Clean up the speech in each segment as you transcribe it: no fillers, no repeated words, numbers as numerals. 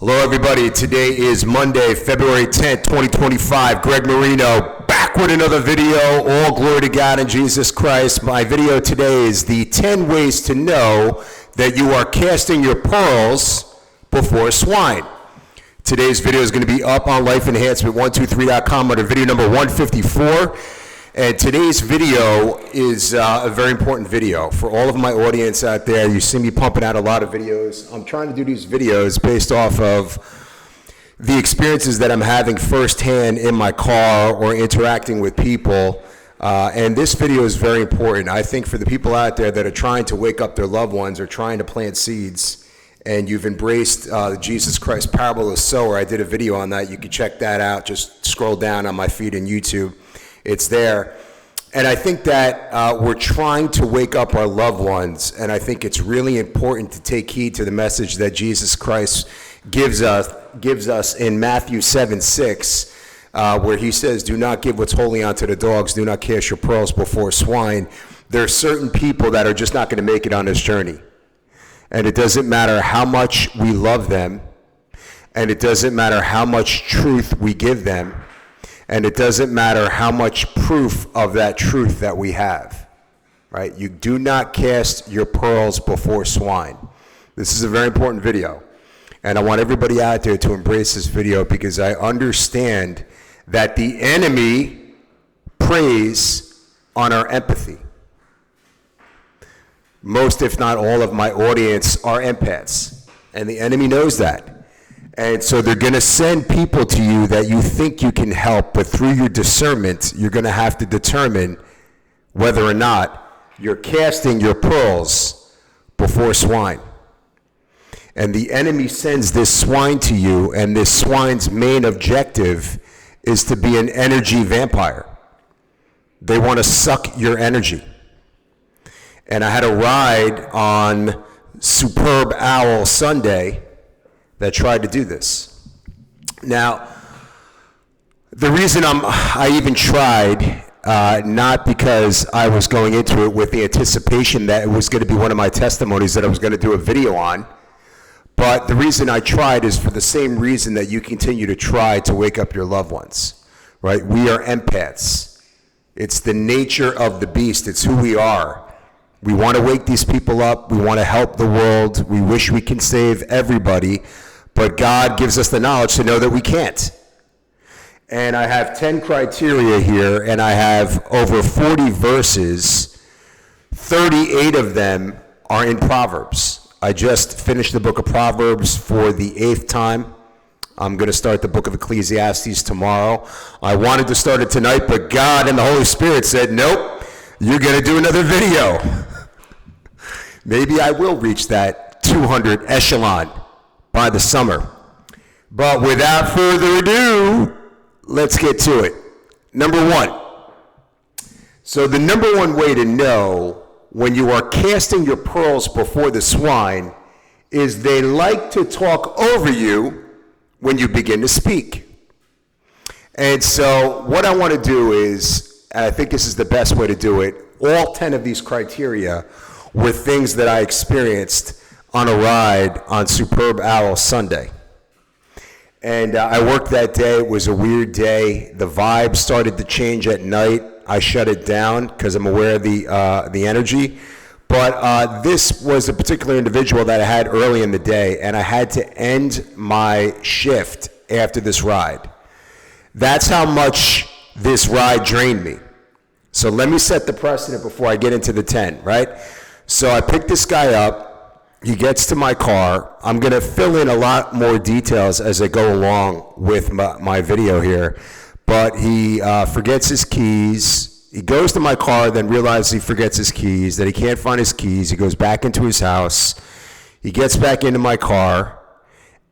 Hello, everybody. Today is Monday, February 10th, 2025. Greg Marino back with another video. All glory to God and Jesus Christ. My video today is the 10 ways to know that you are casting your pearls before swine. Today's video is going to be up on lifeenhancement123.com under video number 154. And today's video is a very important video for all of my audience out there. You see me pumping out a lot of videos. I'm trying to do these videos based off of the experiences that I'm having firsthand in my car or interacting with people. And this video is very important, I think, for the people out there that are trying to wake up their loved ones or trying to plant seeds. And you've embraced the Jesus Christ parable of the sower. I did a video on that. You can check that out. Just scroll down on my feed in YouTube. It's there. And I think that we're trying to wake up our loved ones, and I think it's really important to take heed to the message that Jesus Christ gives us in Matthew 7:6, where he says, do not give what's holy unto the dogs, do not cast your pearls before swine. There are certain people that are just not going to make it on this journey. And it doesn't matter how much we love them, and it doesn't matter how much truth we give them, and it doesn't matter how much proof of that truth that we have, right? You do not cast your pearls before swine. This is a very important video. And I want everybody out there to embrace this video because I understand that the enemy preys on our empathy. Most, if not all, of my audience are empaths, and the enemy knows that. And so they're going to send people to you that you think you can help, but through your discernment, you're going to have to determine whether or not you're casting your pearls before swine. And the enemy sends this swine to you, and this swine's main objective is to be an energy vampire. They want to suck your energy. And I had a ride on Superb Owl Sunday that tried to do this. Now, the reason I even tried, not because I was going into it with the anticipation that it was going to be one of my testimonies that I was going to do a video on, but the reason I tried is for the same reason that you continue to try to wake up your loved ones, right? We are empaths. It's the nature of the beast. It's who we are. We want to wake these people up. We want to help the world. We wish we can save everybody. But God gives us the knowledge to know that we can't. And I have 10 criteria here, and I have over 40 verses. 38 of them are in Proverbs. I just finished the book of Proverbs for the 8th time. I'm going to start the book of Ecclesiastes tomorrow. I wanted to start it tonight, but God and the Holy Spirit said, nope, you're going to do another video. Maybe I will reach that 200 echelon by the summer. But without further ado, let's get to it. Number one. So the number one way to know when you are casting your pearls before the swine is they like to talk over you when you begin to speak. And so what I want to do is, and I think this is the best way to do it, all 10 of these criteria were things that I experienced on a ride on Superb Owl Sunday. And I worked that day. It was a weird day. The vibe started to change at night. I shut it down because I'm aware of the energy. But this was a particular individual that I had early in the day, and I had to end my shift after this ride. That's how much this ride drained me. So let me set the precedent before I get into the 10, right? So I picked this guy up. He gets to my car. I'm going to fill in a lot more details as I go along with my video here. But he forgets his keys. He goes to my car, then realizes he forgets his keys, that he can't find his keys. He goes back into his house. He gets back into my car.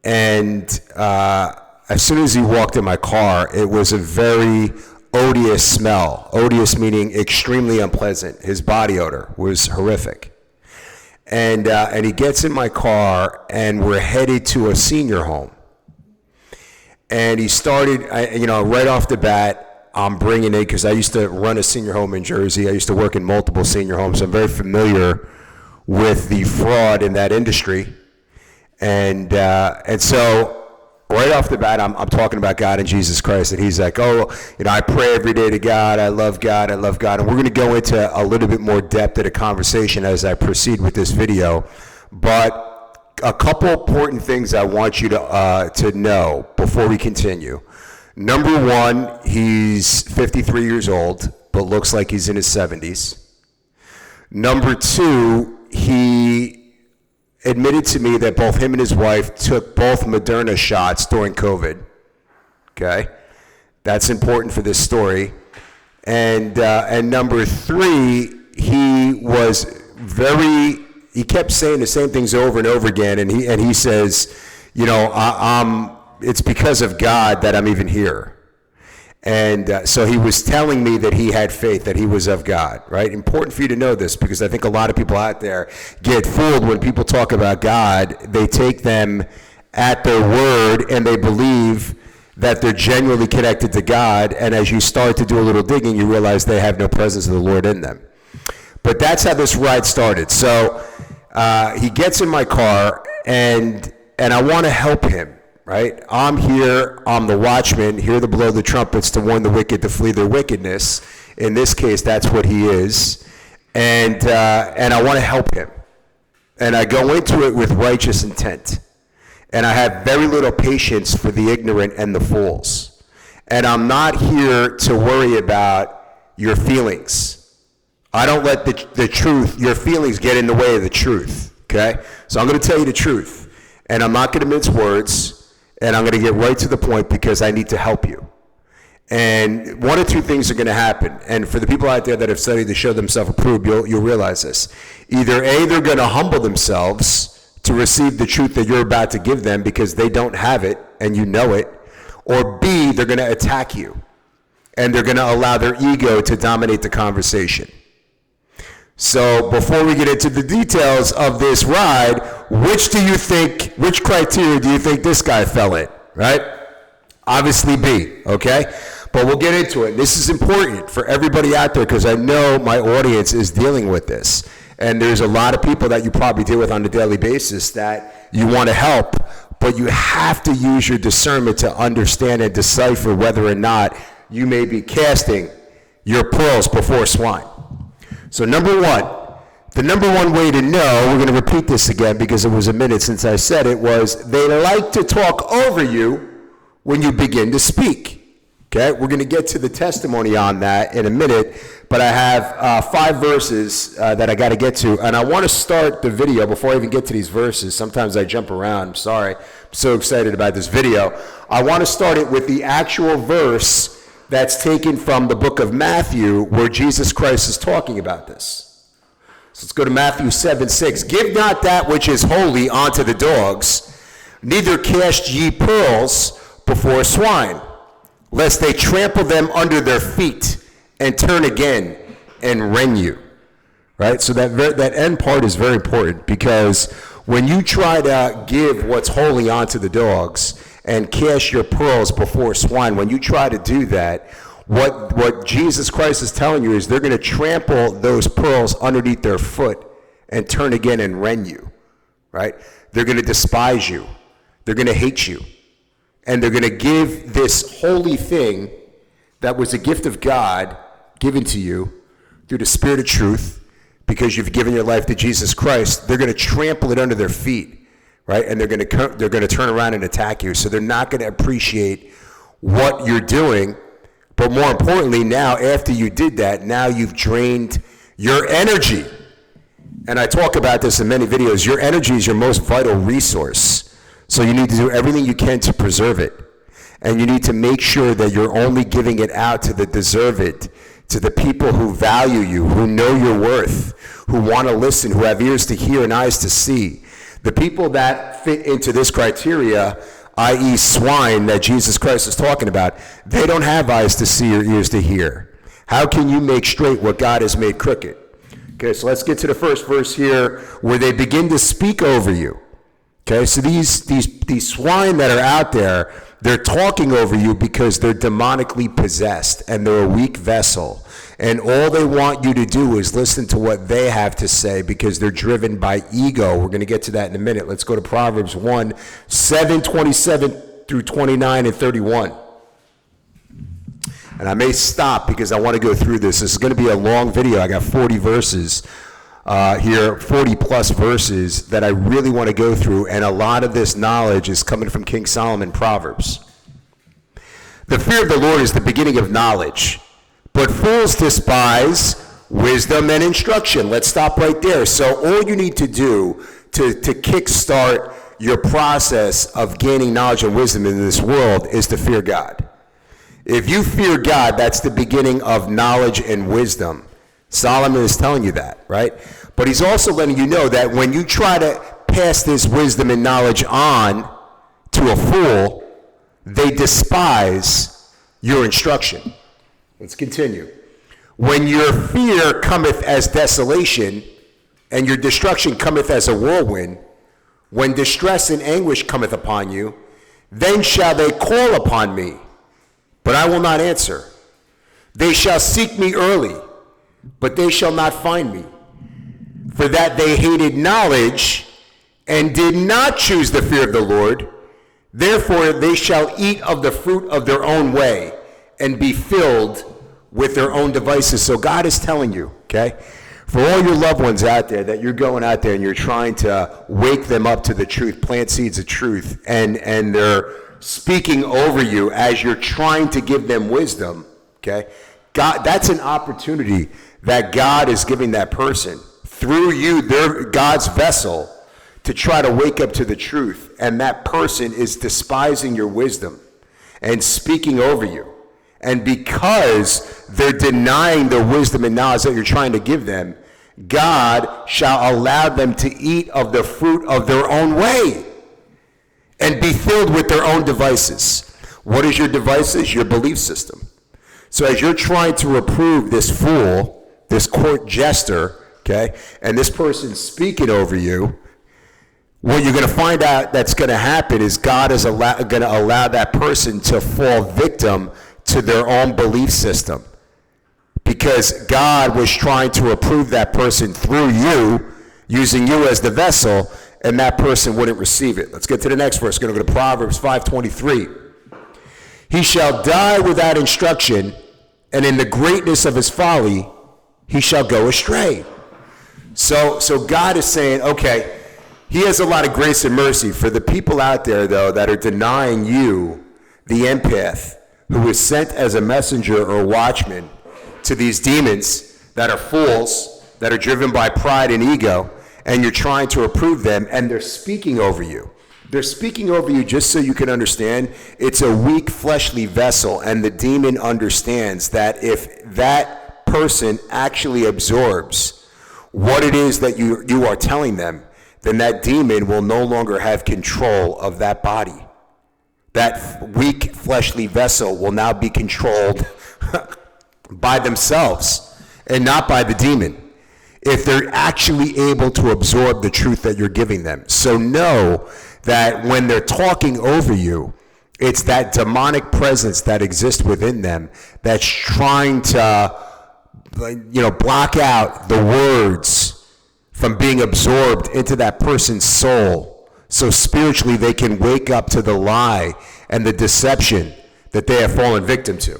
And as soon as he walked in my car, it was a very odious smell. Odious meaning extremely unpleasant. His body odor was horrific. And he gets in my car, and we're headed to a senior home. And he started, right off the bat, I'm bringing in, because I used to run a senior home in Jersey. I used to work in multiple senior homes. So I'm very familiar with the fraud in that industry. And so right off the bat, I'm talking about God and Jesus Christ, and he's like, oh, I pray every day to God. I love God. I love God. And we're going to go into a little bit more depth of the conversation as I proceed with this video. But a couple important things I want you to know before we continue. Number one, he's 53 years old, but looks like he's in his 70s. Number two, he admitted to me that both him and his wife took both Moderna shots during COVID. Okay? That's important for this story. And number three, he kept saying the same things over and over again, and he says, it's because of God that I'm even here. And so he was telling me that he had faith, that he was of God, right? Important for you to know this, because I think a lot of people out there get fooled when people talk about God. They take them at their word and they believe that they're genuinely connected to God. And as you start to do a little digging, you realize they have no presence of the Lord in them. But that's how this ride started. So he gets in my car, and I want to help him. Right? I'm here, I'm the watchman, here to blow the trumpets to warn the wicked to flee their wickedness. In this case, that's what he is. And I want to help him. And I go into it with righteous intent. And I have very little patience for the ignorant and the fools. And I'm not here to worry about your feelings. I don't let the truth, your feelings get in the way of the truth. Okay? So I'm going to tell you the truth. And I'm not going to mince words. And I'm going to get right to the point because I need to help you. And one or two things are going to happen. And for the people out there that have studied to show themselves approved, you'll realize this. Either A, they're going to humble themselves to receive the truth that you're about to give them because they don't have it and you know it. Or B, they're going to attack you. And they're going to allow their ego to dominate the conversation. So before we get into the details of this ride, which criteria do you think this guy fell in, right? Obviously B, okay? But we'll get into it. This is important for everybody out there because I know my audience is dealing with this. And there's a lot of people that you probably deal with on a daily basis that you want to help, but you have to use your discernment to understand and decipher whether or not you may be casting your pearls before swine. So number one, the number one way to know, we're going to repeat this again because it was a minute since I said it, was they like to talk over you when you begin to speak. Okay, we're going to get to the testimony on that in a minute, but I have 5 verses that I got to get to, and I want to start the video before I even get to these verses. Sometimes I jump around, I'm sorry. I'm so excited about this video. I want to start it with the actual verse that's taken from the book of Matthew where Jesus Christ is talking about this. So let's go to Matthew 7:6. Give not that which is holy unto the dogs, neither cast ye pearls before swine, lest they trample them under their feet and turn again and rend you. Right? So that end part is very important because when you try to give what's holy onto the dogs and cast your pearls before swine, when you try to do that, what Jesus Christ is telling you is they're going to trample those pearls underneath their foot and turn again and rend you, right? They're going to despise you. They're going to hate you. And they're going to give this holy thing that was a gift of God given to you through the Spirit of truth because you've given your life to Jesus Christ. They're going to trample it under their feet. Right? And they're going to turn around and attack you. So they're not going to appreciate what you're doing. But more importantly, now after you did that, now you've drained your energy. And I talk about this in many videos. Your energy is your most vital resource. So you need to do everything you can to preserve it. And you need to make sure that you're only giving it out to the deserve it, to the people who value you, who know your worth, who want to listen, who have ears to hear and eyes to see. The people that fit into this criteria, i.e. swine that Jesus Christ is talking about, they don't have eyes to see or ears to hear. How can you make straight what God has made crooked? Okay, so let's get to the first verse here where they begin to speak over you. Okay, so these swine that are out there, they're talking over you because they're demonically possessed and they're a weak vessel. And all they want you to do is listen to what they have to say because they're driven by ego. We're going to get to that in a minute. Let's go to Proverbs 1, 7, 27 through 29 and 31. And I may stop because I want to go through this. This is going to be a long video. I got 40 verses here, 40 plus verses that I really want to go through. And a lot of this knowledge is coming from King Solomon, Proverbs. The fear of the Lord is the beginning of knowledge, but fools despise wisdom and instruction. Let's stop right there. So all you need to do to kickstart your process of gaining knowledge and wisdom in this world is to fear God. If you fear God, that's the beginning of knowledge and wisdom. Solomon is telling you that, right? But he's also letting you know that when you try to pass this wisdom and knowledge on to a fool, they despise your instruction. Let's continue. When your fear cometh as desolation, and your destruction cometh as a whirlwind, when distress and anguish cometh upon you, then shall they call upon me, but I will not answer. They shall seek me early, but they shall not find me. For that they hated knowledge and did not choose the fear of the Lord, therefore they shall eat of the fruit of their own way and be filled with their own devices. So God is telling you, okay, for all your loved ones out there that you're going out there and you're trying to wake them up to the truth, plant seeds of truth, and they're speaking over you as you're trying to give them wisdom, okay, God, that's an opportunity that God is giving that person through you, they're God's vessel, to try to wake up to the truth. And that person is despising your wisdom and speaking over you. And because they're denying the wisdom and knowledge that you're trying to give them, God shall allow them to eat of the fruit of their own way and be filled with their own devices. What is your devices? Your belief system. So as you're trying to reprove this fool, this court jester, okay, and this person speaking over you, what you're going to find out that's going to happen is God is going to allow that person to fall victim to their own belief system, because God was trying to reprove that person through you, using you as the vessel, and that person wouldn't receive it. Let's get to the next verse. We're going to go to Proverbs 5:23. He shall die without instruction, and in the greatness of his folly he shall go astray. So God is saying, okay, he has a lot of grace and mercy for the people out there, though, that are denying you, the empath, who is sent as a messenger or watchman to these demons that are fools, that are driven by pride and ego, and you're trying to reprove them, and they're speaking over you. They're speaking over you, just so you can understand, it's a weak fleshly vessel, and the demon understands that if that person actually absorbs what it is that you are telling them, then that demon will no longer have control of that body. That weak fleshly vessel will now be controlled by themselves and not by the demon, if they're actually able to absorb the truth that you're giving them. So know that when they're talking over you, it's that demonic presence that exists within them that's trying to, block out the words from being absorbed into that person's soul, so spiritually they can wake up to the lie and the deception that they have fallen victim to.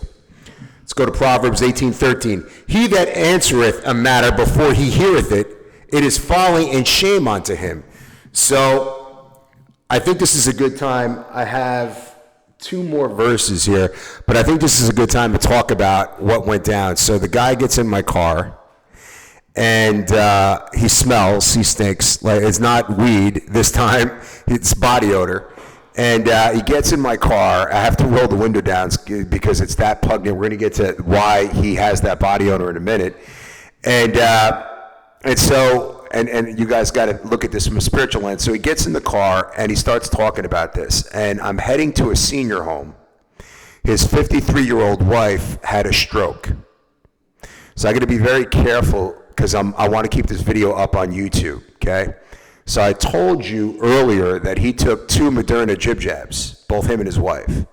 Let's go to Proverbs 18:13. He that answereth a matter before he heareth it, it is folly and shame unto him. So I think this is a good time. I have 2 more verses here, but I think this is a good time to talk about what went down. So the guy gets in my car, and he smells, he stinks. Like, it's not weed this time, it's body odor. And he gets in my car. I have to roll the window down because it's that pungent. We're going to get to why he has that body odor in a minute. And so you guys got to look at this from a spiritual lens. So he gets in the car and he starts talking about this. And I'm heading to a senior home. His 53-year-old wife had a stroke. So I got to be very careful because I want to keep this video up on YouTube, okay? So I told you earlier that he took 2 Moderna jib jabs, both him and his wife.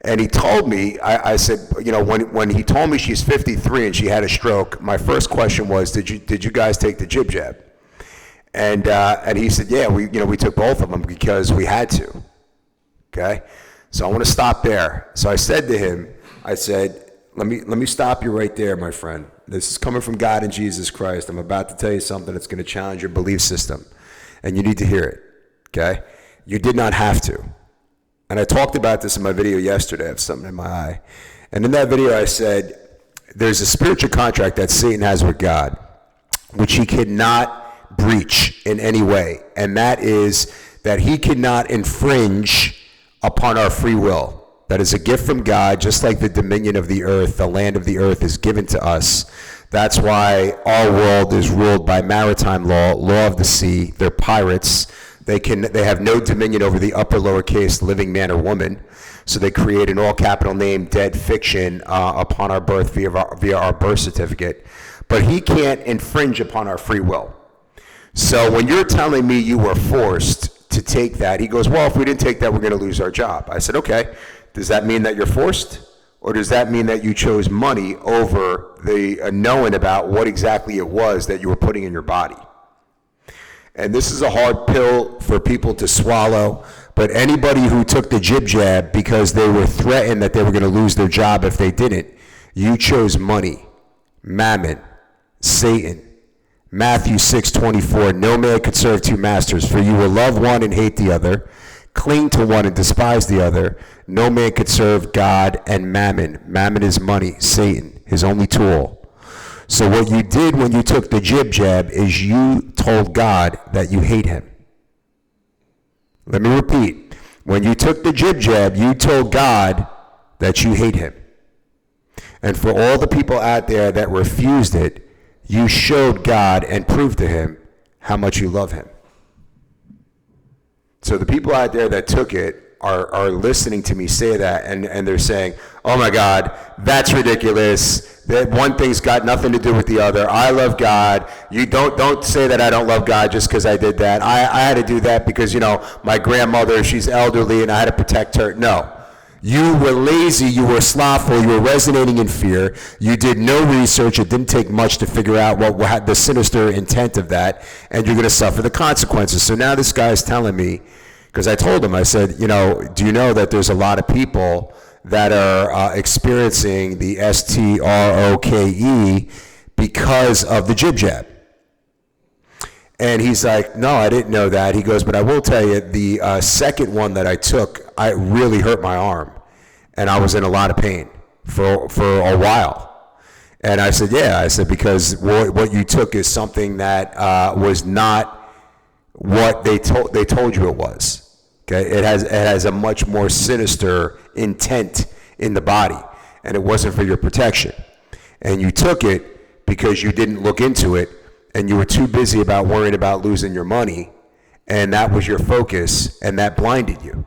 And he told me, I said, you know, when he told me she's 53 and she had a stroke, my first question was, did you guys take the jib jab? And he said, yeah, we took both of them because we had to. Okay, so I want to stop there. So I said to him, I said, let me stop you right there, my friend. This is coming from God and Jesus Christ. I'm about to tell you something that's going to challenge your belief system, and you need to hear it. Okay, you did not have to. And I talked about this in my video yesterday. I have something in my eye. And in that video, I said, there's a spiritual contract that Satan has with God, which he cannot breach in any way. And that is that he cannot infringe upon our free will. That is a gift from God, just like the dominion of the earth, the land of the earth is given to us. That's why our world is ruled by maritime law, law of the sea. They're pirates. They have no dominion over the upper lowercase living man or woman. So they create an all capital name dead fiction upon our birth via our birth certificate. But he can't infringe upon our free will. So when you're telling me you were forced to take that, he goes, well, if we didn't take that, we're going to lose our job. I said, okay, does that mean that you're forced? Or does that mean that you chose money over the knowing about what exactly it was that you were putting in your body? And this is a hard pill for people to swallow, but anybody who took the jib jab because they were threatened that they were going to lose their job if they didn't, you chose money, mammon, Satan. Matthew 6:24, no man could serve 2 masters, for you will love one and hate the other, cling to one and despise the other. No man could serve God and mammon. Mammon is money, Satan, his only tool. So what you did when you took the jib jab is you told God that you hate him. Let me repeat. When you took the jib jab, you told God that you hate him. And for all the people out there that refused it, you showed God and proved to him how much you love him. So the people out there that took it are listening to me say that, and they're saying, oh my God, that's ridiculous. That one thing's got nothing to do with the other. I love God. You don't say that I don't love God just because I did that. I had to do that because, you know, my grandmother, she's elderly and I had to protect her. No. You were lazy, you were slothful, you were resonating in fear. You did no research. It didn't take much to figure out what had the sinister intent of that, and you're going to suffer the consequences. So now this guy's telling me, because I told him, I said, you know, do you know that there's a lot of people that are experiencing the stroke because of the jib jab? And he's like, no, I didn't know that. He goes, but I will tell you, the second one that I took, I really hurt my arm, and I was in a lot of pain for a while. And I said, yeah. I said, because what you took is something that was not what they told you it was. Okay, it has a much more sinister intent in the body, and it wasn't for your protection. And you took it because you didn't look into it, and you were too busy about worrying about losing your money, and that was your focus, and that blinded you.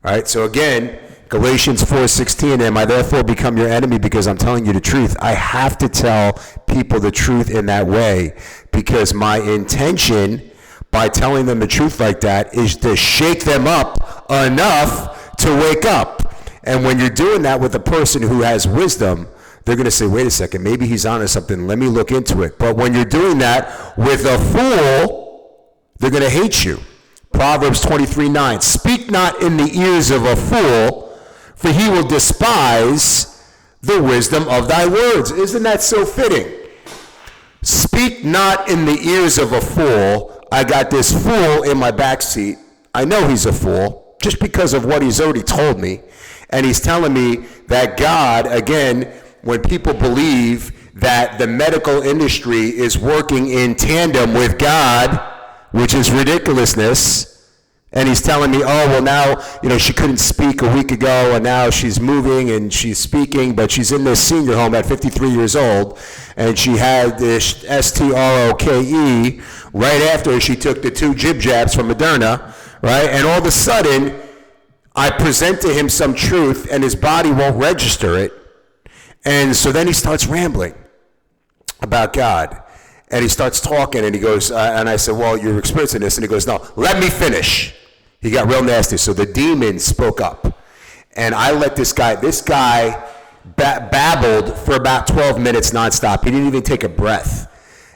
All right, so again, Galatians 4:16, am I therefore become your enemy because I'm telling you the truth? I have to tell people the truth in that way, because my intention by telling them the truth like that is to shake them up enough to wake up. And when you're doing that with a person who has wisdom, they're going to say, wait a second, maybe he's onto something. Let me look into it. But when you're doing that with a fool, they're going to hate you. Proverbs 23:9, speak not in the ears of a fool, for he will despise the wisdom of thy words. Isn't that so fitting? Speak not in the ears of a fool. I got this fool in my backseat. I know he's a fool just because of what he's already told me. And he's telling me that God, again, when people believe that the medical industry is working in tandem with God, which is ridiculousness, and he's telling me, oh, well now, you know, she couldn't speak a week ago, and now she's moving and she's speaking, but she's in this senior home at 53 years old, and she had this stroke right after she took the 2 jib jabs from Moderna, right? And all of a sudden, I present to him some truth, and his body won't register it. And so then he starts rambling about God. And he starts talking, and he goes, and I said, well, you're experiencing this. And he goes, no, let me finish. He got real nasty. So the demon spoke up. And I let this guy babbled for about 12 minutes nonstop. He didn't even take a breath.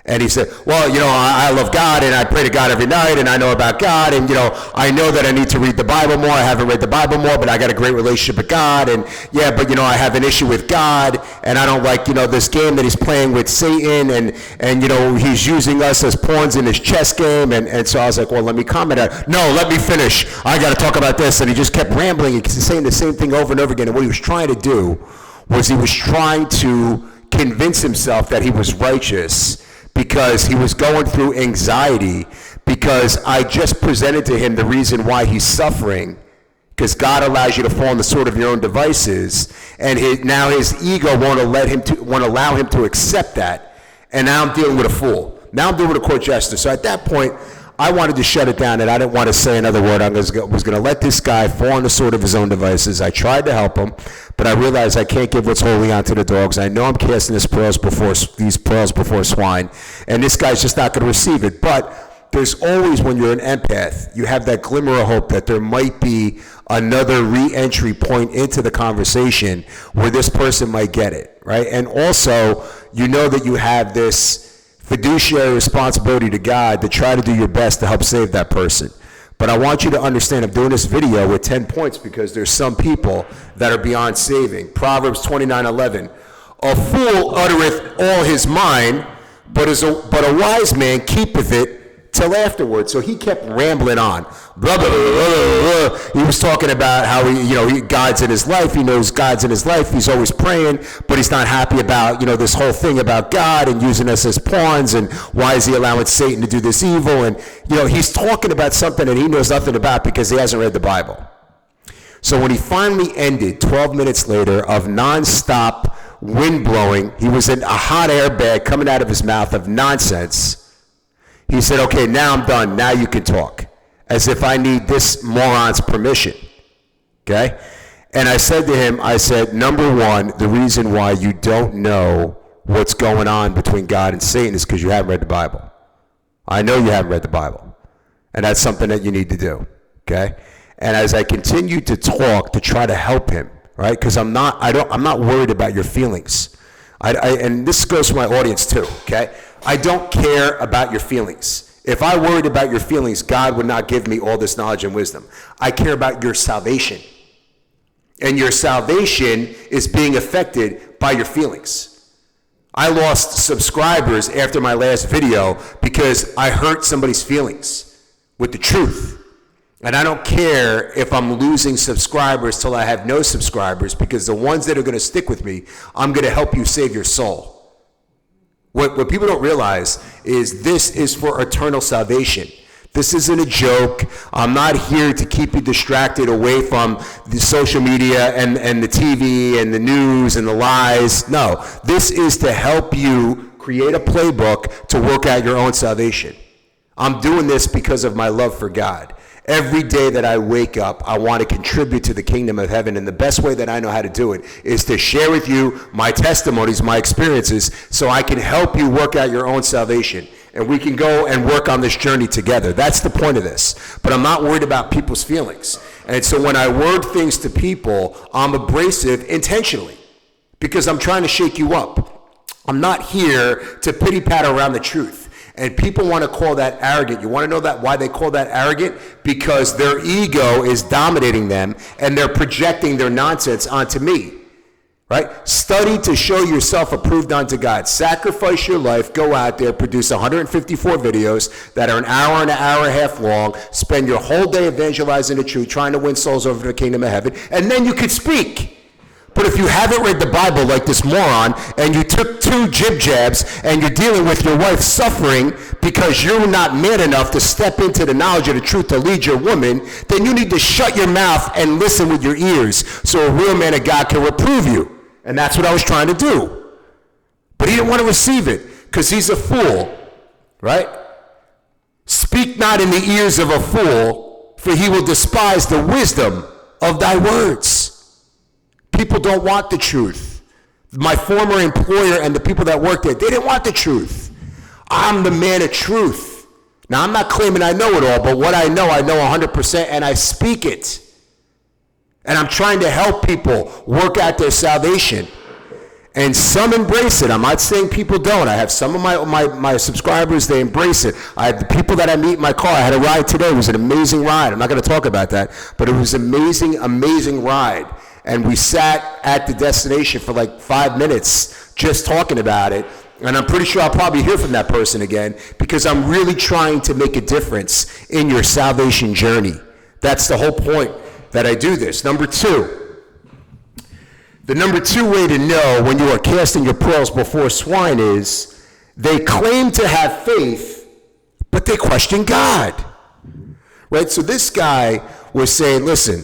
And he said, well, I love God, and I pray to God every night, and I know about God, and, I know that I need to read the Bible more. I haven't read the Bible more, but I got a great relationship with God, and yeah, but, I have an issue with God, and I don't like, this game that he's playing with Satan, and he's using us as pawns in his chess game, and so I was like, well, let me comment on it. No, let me finish. I got to talk about this, and he just kept rambling, and saying the same thing over and over again, and what he was trying to do was he was trying to convince himself that he was righteous, because he was going through anxiety, because I just presented to him the reason why he's suffering, because God allows you to fall on the sword of your own devices, and now his ego won't allow him to accept that, and now I'm dealing with a fool. Now I'm dealing with a court jester. So at that point, I wanted to shut it down, and I didn't want to say another word. I was going to let this guy fall on the sword of his own devices. I tried to help him, but I realized I can't give what's holy onto the dogs. I know I'm casting these pearls before swine, and this guy's just not going to receive it. But there's always, when you're an empath, you have that glimmer of hope that there might be another re-entry point into the conversation where this person might get it, right? And also, that you have this fiduciary responsibility to God to try to do your best to help save that person. But I want you to understand, I'm doing this video with 10 points because there's some people that are beyond saving. Proverbs 29:11. A fool uttereth all his mind, but a wise man keepeth it till afterwards. So he kept rambling on. Blah, blah, blah, blah, blah. He was talking about how God's in his life. He knows God's in his life. He's always praying, but he's not happy about, this whole thing about God and using us as pawns, and why is he allowing Satan to do this evil? And, he's talking about something that he knows nothing about because he hasn't read the Bible. So when he finally ended 12 minutes later of nonstop wind blowing, he was in a hot air bag coming out of his mouth of nonsense. He said, okay, now I'm done. Now you can talk. As if I need this moron's permission. Okay? And I said to him, number one, the reason why you don't know what's going on between God and Satan is because you haven't read the Bible. I know you haven't read the Bible. And that's something that you need to do. Okay? And as I continued to talk to try to help him, right? Because I'm not worried about your feelings. And this goes for my audience too, okay? I don't care about your feelings. If I worried about your feelings, God would not give me all this knowledge and wisdom. I care about your salvation. And your salvation is being affected by your feelings. I lost subscribers after my last video because I hurt somebody's feelings with the truth. And I don't care if I'm losing subscribers till I have no subscribers, because the ones that are going to stick with me, I'm going to help you save your soul. What people don't realize is this is for eternal salvation. This isn't a joke. I'm not here to keep you distracted away from the social media and the TV and the news and the lies. No, this is to help you create a playbook to work out your own salvation. I'm doing this because of my love for God. Every day that I wake up, I want to contribute to the kingdom of heaven, and the best way that I know how to do it is to share with you my testimonies, my experiences, so I can help you work out your own salvation, and we can go and work on this journey together. That's the point of this. But I'm not worried about people's feelings. And so when I word things to people, I'm abrasive intentionally, because I'm trying to shake you up. I'm not here to pity-pat around the truth. And people want to call that arrogant. You want to know that why they call that arrogant? Because their ego is dominating them, and they're projecting their nonsense onto me. Right? Study to show yourself approved unto God. Sacrifice your life. Go out there, produce 154 videos that are an hour and a half long. Spend your whole day evangelizing the truth, trying to win souls over to the kingdom of heaven, and then you could speak. But if you haven't read the Bible like this moron, and you took 2 jib jabs, and you're dealing with your wife suffering because you're not man enough to step into the knowledge of the truth to lead your woman, then you need to shut your mouth and listen with your ears so a real man of God can reprove you. And that's what I was trying to do. But he didn't want to receive it because he's a fool, right? Speak not in the ears of a fool, for he will despise the wisdom of thy words. People don't want the truth. My former employer and the people that worked there, they didn't want the truth. I'm the man of truth. Now, I'm not claiming I know it all, but what I know 100%, and I speak it. And I'm trying to help people work out their salvation. And some embrace it. I'm not saying people don't. I have some of my subscribers, they embrace it. I have the people that I meet in my car. I had a ride today. It was an amazing ride. I'm not going to talk about that, but it was an amazing, amazing ride. And we sat at the destination for like 5 minutes just talking about it. And I'm pretty sure I'll probably hear from that person again, because I'm really trying to make a difference in your salvation journey. That's the whole point that I do this. Number two. The number two way to know when you are casting your pearls before swine is they claim to have faith, but they question God. Right? So this guy was saying, listen,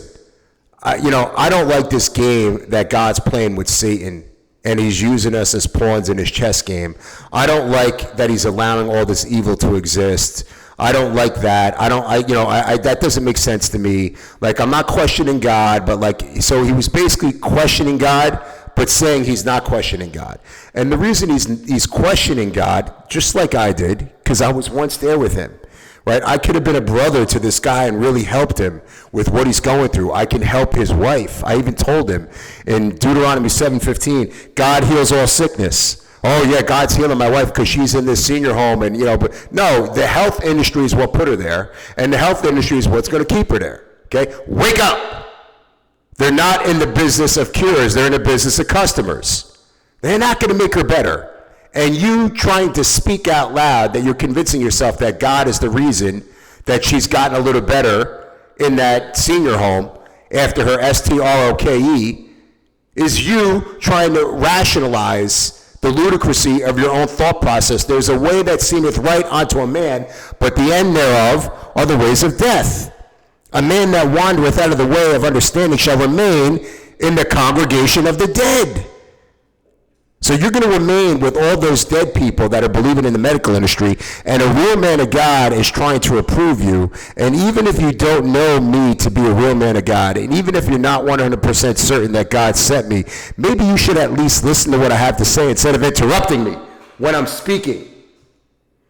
I don't like this game that God's playing with Satan, and he's using us as pawns in his chess game. I don't like that he's allowing all this evil to exist. I don't like that. That doesn't make sense to me. Like, I'm not questioning God, but so he was basically questioning God, but saying he's not questioning God. And the reason he's questioning God, just like I did, because I was once there with him, right? I could have been a brother to this guy and really helped him with what he's going through. I can help his wife. I even told him in Deuteronomy 7:15, God heals all sickness. Oh yeah, God's healing my wife because she's in this senior home, and but no, the health industry is what put her there, and the health industry is what's going to keep her there. Okay, wake up! They're not in the business of cures; they're in the business of customers. They're not going to make her better. And you trying to speak out loud that you're convincing yourself that God is the reason that she's gotten a little better in that senior home after her STROKE is you trying to rationalize the ludicrousy of your own thought process. There's a way that seemeth right unto a man, but the end thereof are the ways of death. A man that wandereth out of the way of understanding shall remain in the congregation of the dead. So you're going to remain with all those dead people that are believing in the medical industry, and a real man of God is trying to reprove you. And even if you don't know me to be a real man of God, and even if you're not 100% certain that God sent me, maybe you should at least listen to what I have to say instead of interrupting me when I'm speaking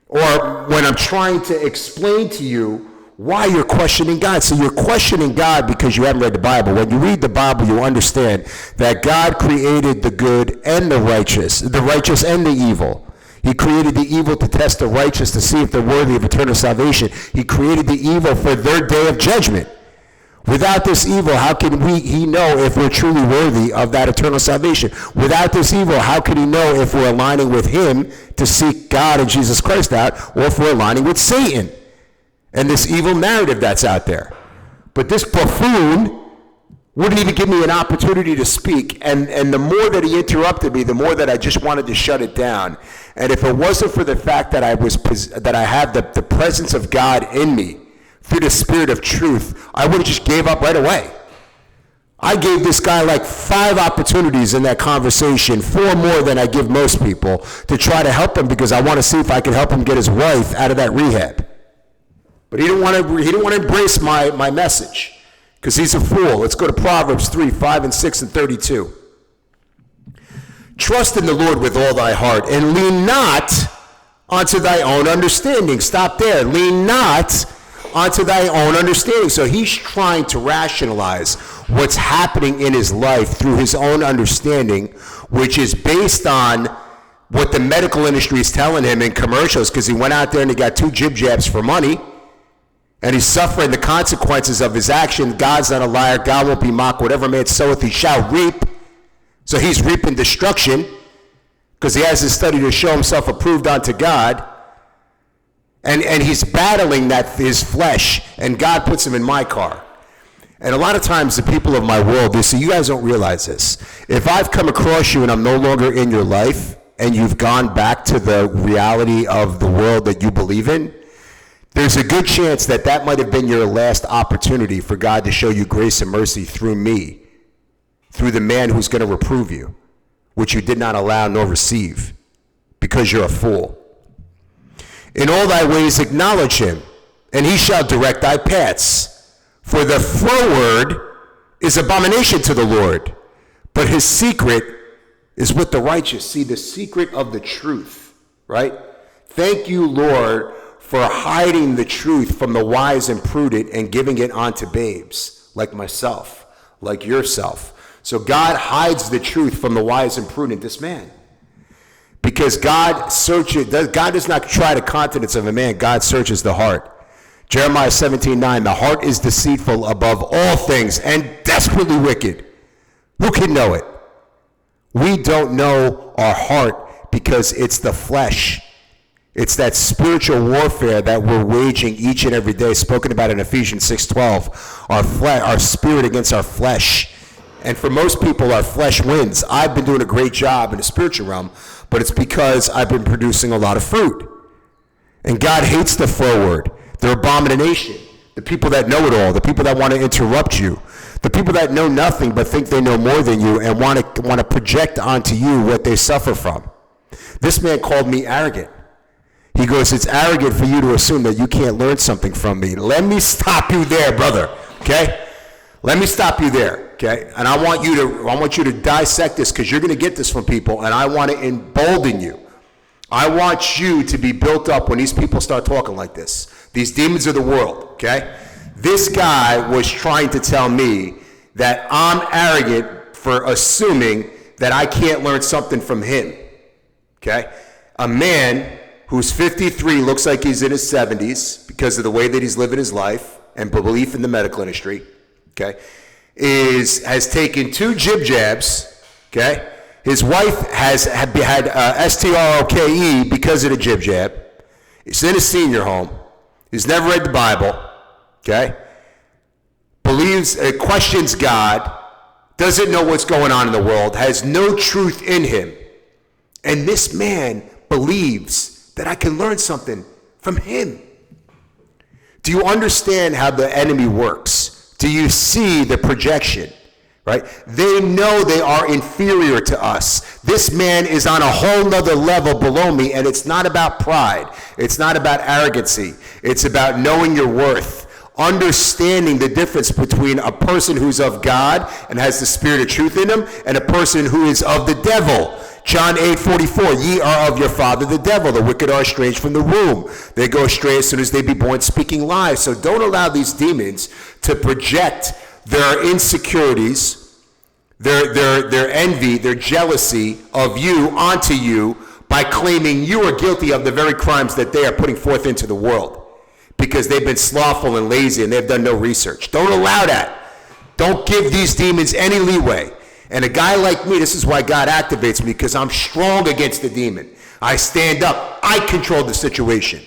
or when I'm trying to explain to you why you're questioning God. So you're questioning God because you haven't read the Bible. When you read the Bible, you understand that God created the good and the righteous and the evil. He created the evil to test the righteous to see if they're worthy of eternal salvation. He created the evil for their day of judgment. Without this evil, how can he know if we're truly worthy of that eternal salvation? Without this evil, how can he know if we're aligning with him to seek God and Jesus Christ out, or if we're aligning with Satan and this evil narrative that's out there? But this buffoon wouldn't even give me an opportunity to speak, and the more that he interrupted me, the more that I just wanted to shut it down. And if it wasn't for the fact that I have the presence of God in me through the Spirit of truth, I would have just gave up right away. I gave this guy like 5 opportunities in that conversation, 4 more than I give most people, to try to help him, because I want to see if I can help him get his wife out of that rehab. But he didn't want to embrace my message, because he's a fool. Let's go to Proverbs 3, 5, and 6, and 32. Trust in the Lord with all thy heart, and lean not unto thy own understanding. Stop there. Lean not unto thy own understanding. So he's trying to rationalize what's happening in his life through his own understanding, which is based on what the medical industry is telling him in commercials, because he went out there and he got 2 jib jabs for money. And he's suffering the consequences of his action. God's not a liar. God won't be mocked. Whatever man soweth, he shall reap. So he's reaping destruction because he has his study to show himself approved unto God. And he's battling his flesh, and God puts him in my car. And a lot of times the people of my world, they say, you guys don't realize this. If I've come across you and I'm no longer in your life, and you've gone back to the reality of the world that you believe in, there's a good chance that might have been your last opportunity for God to show you grace and mercy through me, through the man who's going to reprove you, which you did not allow nor receive, because you're a fool. In all thy ways acknowledge him, and he shall direct thy paths. For the froward is abomination to the Lord, but his secret is with the righteous. See, the secret of the truth, right? Thank you, Lord, for hiding the truth from the wise and prudent and giving it onto babes like myself, like yourself. So God hides the truth from the wise and prudent, this man. Because God does not try the countenance of a man, God searches the heart. Jeremiah 17:9, the heart is deceitful above all things and desperately wicked. Who can know it? We don't know our heart because it's the flesh. It's that spiritual warfare that we're waging each and every day, spoken about in Ephesians 6:12. Our spirit against our flesh. And for most people, our flesh wins. I've been doing a great job in the spiritual realm, but it's because I've been producing a lot of fruit. And God hates the forward, the abomination, the people that know it all, the people that want to interrupt you, the people that know nothing but think they know more than you and want to project onto you what they suffer from. This man called me arrogant. He goes, it's arrogant for you to assume that you can't learn something from me. Let me stop you there, brother, okay? Let me stop you there, okay? And I want you to dissect this, because you're going to get this from people, and I want to embolden you. I want you to be built up when these people start talking like this. These demons of the world, okay? This guy was trying to tell me that I'm arrogant for assuming that I can't learn something from him, okay? A man who's 53, looks like he's in his 70s because of the way that he's living his life and belief in the medical industry, okay, has taken 2 jib jabs, okay? His wife has had STROKE because of the jib jab. He's in a senior home. He's never read the Bible, okay? Questions God, doesn't know what's going on in the world, has no truth in him. And this man believes that I can learn something from him. Do you understand how the enemy works? Do you see the projection, right? They know they are inferior to us. This man is on a whole nother level below me, and it's not about pride. It's not about arrogancy. It's about knowing your worth, understanding the difference between a person who's of God and has the spirit of truth in him and a person who is of the devil. John 8:44, ye are of your father the devil, the wicked are estranged from the womb. They go astray as soon as they be born, speaking lies. So don't allow these demons to project their insecurities, their envy, their jealousy of you onto you by claiming you are guilty of the very crimes that they are putting forth into the world, because they've been slothful and lazy and they've done no research. Don't allow that. Don't give these demons any leeway. And a guy like me, this is why God activates me, because I'm strong against the demon. I stand up. I control the situation.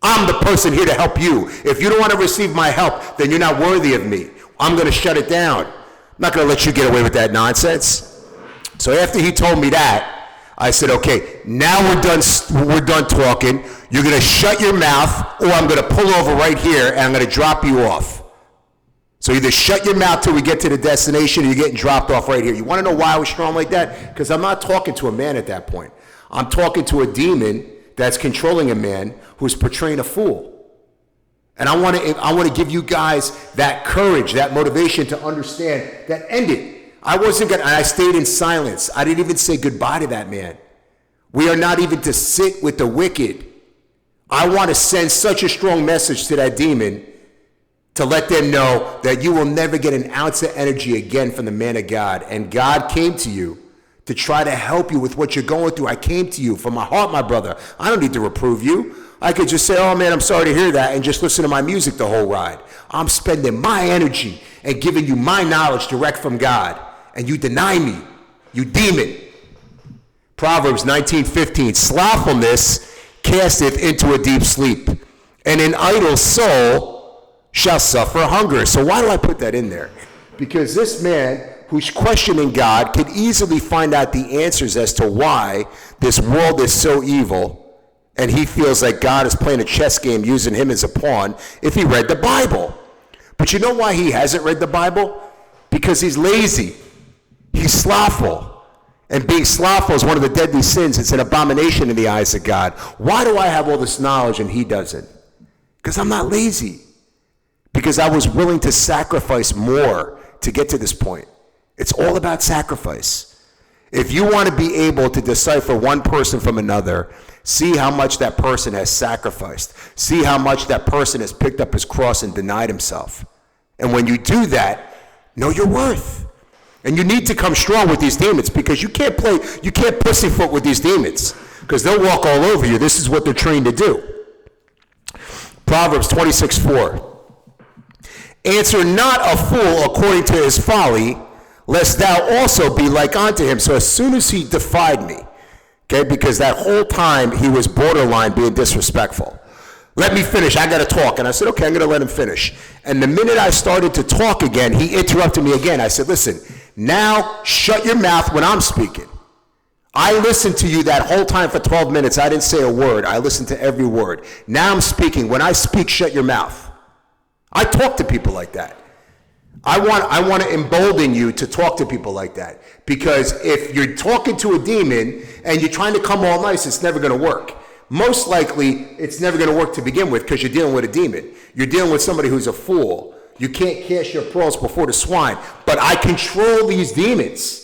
I'm the person here to help you. If you don't want to receive my help, then you're not worthy of me. I'm going to shut it down. I'm not going to let you get away with that nonsense. So after he told me that, I said, okay, now we're done talking. You're going to shut your mouth, or I'm going to pull over right here and I'm going to drop you off. So either shut your mouth till we get to the destination, or you're getting dropped off right here. You want to know why I was strong like that? Because I'm not talking to a man at that point. I'm talking to a demon that's controlling a man who's portraying a fool. And I want to give you guys that courage, that motivation to understand that ended. I stayed in silence. I didn't even say goodbye to that man. We are not even to sit with the wicked. I want to send such a strong message to that demon to let them know that you will never get an ounce of energy again from the man of God. And God came to you to try to help you with what you're going through. I came to you from my heart, my brother. I don't need to reprove you. I could just say, oh man, I'm sorry to hear that, and just listen to my music the whole ride. I'm spending my energy and giving you my knowledge direct from God, and you deny me, you demon. Proverbs 19:15, slothfulness casteth into a deep sleep, and an idle soul shall suffer hunger. So why do I put that in there? Because this man who's questioning God could easily find out the answers as to why this world is so evil, and he feels like God is playing a chess game using him as a pawn if he read the Bible. But you know why he hasn't read the Bible? Because he's lazy. He's slothful. And being slothful is one of the deadly sins. It's an abomination in the eyes of God. Why do I have all this knowledge and he doesn't? Because I'm not lazy. Because I was willing to sacrifice more to get to this point. It's all about sacrifice. If you want to be able to decipher one person from another, See how much that person has sacrificed. See how much that person has picked up his cross and denied himself. And when you do that, know your worth. And you need to come strong with these demons, because you can't pussyfoot with these demons, because they'll walk all over you. This is what they're trained to do. Proverbs 26:4. Answer not a fool according to his folly, lest thou also be like unto him. So as soon as he defied me, okay, because that whole time he was borderline being disrespectful. Let me finish, I gotta talk. And I said, okay, I'm gonna let him finish. And the minute I started to talk again, he interrupted me again. I said, listen, now shut your mouth when I'm speaking. I listened to you that whole time for 12 minutes. I didn't say a word. I listened to every word. Now I'm speaking. When I speak, shut your mouth. I talk to people like that. I want to embolden you to talk to people like that, because if you're talking to a demon and you're trying to come all nice, it's never going to work. Most likely, it's never going to work to begin with, because you're dealing with a demon. You're dealing with somebody who's a fool. You can't cast your pearls before the swine. But I control these demons.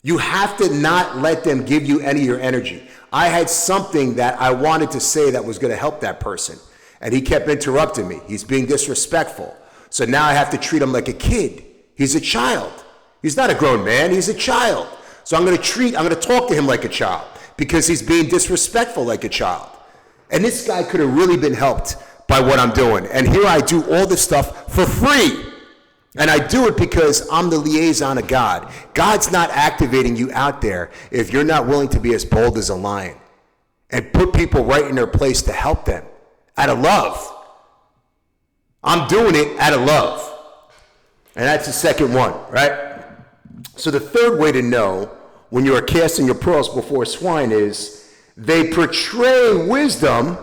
You have to not let them give you any of your energy. I had something that I wanted to say that was going to help that person, and he kept interrupting me. He's being disrespectful. So now I have to treat him like a kid. He's a child. He's not a grown man. He's a child. So I'm going to talk to him like a child, because he's being disrespectful like a child. And this guy could have really been helped by what I'm doing. And here I do all this stuff for free. And I do it because I'm the liaison of God. God's not activating you out there if you're not willing to be as bold as a lion and put people right in their place to help them out of love. I'm doing it out of love. And that's the second one, right? So the third way to know when you are casting your pearls before swine is they portray wisdom,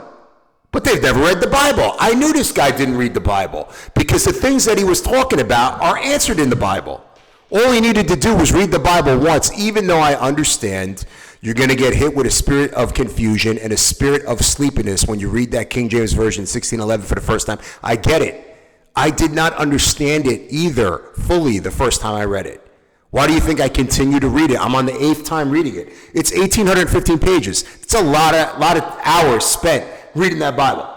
but they've never read the Bible. I knew this guy didn't read the Bible, because the things that he was talking about are answered in the Bible. All he needed to do was read the Bible once, even though I understand you're going to get hit with a spirit of confusion and a spirit of sleepiness when you read that King James Version 1611 for the first time. I get it. I did not understand it either fully the first time I read it. Why do you think I continue to read it? I'm on the 8th time reading it. It's 1,815 pages. It's a lot of hours spent reading that Bible.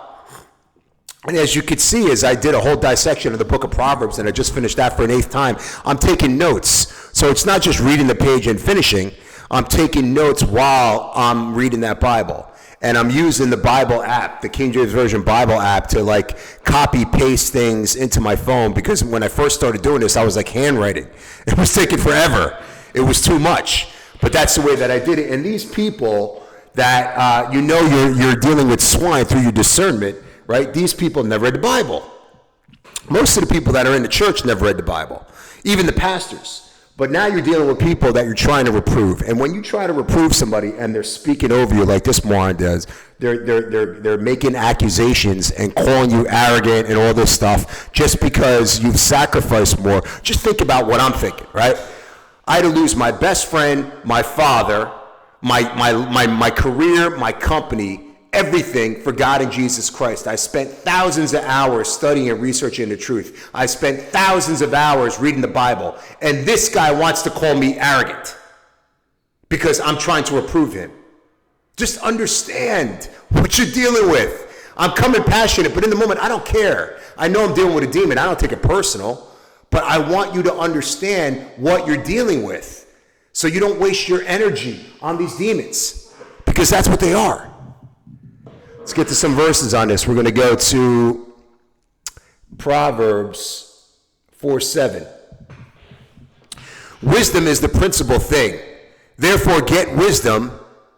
And as you could see, as I did a whole dissection of the book of Proverbs, and I just finished that for an 8th time, I'm taking notes. So it's not just reading the page and finishing. I'm taking notes while I'm reading that Bible. And I'm using the Bible app, the King James Version Bible app, to like copy paste things into my phone, because when I first started doing this, I was like handwriting. It was taking forever. It was too much. But that's the way that I did it. And these people that you're dealing with swine through your discernment, right? These people never read the Bible. Most of the people that are in the church never read the Bible, even the pastors. But now you're dealing with people that you're trying to reprove. And when you try to reprove somebody and they're speaking over you like this moron does, they're making accusations and calling you arrogant and all this stuff just because you've sacrificed more. Just think about what I'm thinking, right? I had to lose my best friend, my father, my career, my company, everything for God and Jesus Christ. I spent thousands of hours studying and researching the truth. I spent thousands of hours reading the Bible. And this guy wants to call me arrogant because I'm trying to reprove him. Just understand what you're dealing with. I'm coming passionate, but in the moment, I don't care. I know I'm dealing with a demon. I don't take it personal. But I want you to understand what you're dealing with, so you don't waste your energy on these demons, because that's what they are. Let's get to some verses on this. We're going to go to Proverbs 4:7. Wisdom is the principal thing. Therefore get wisdom,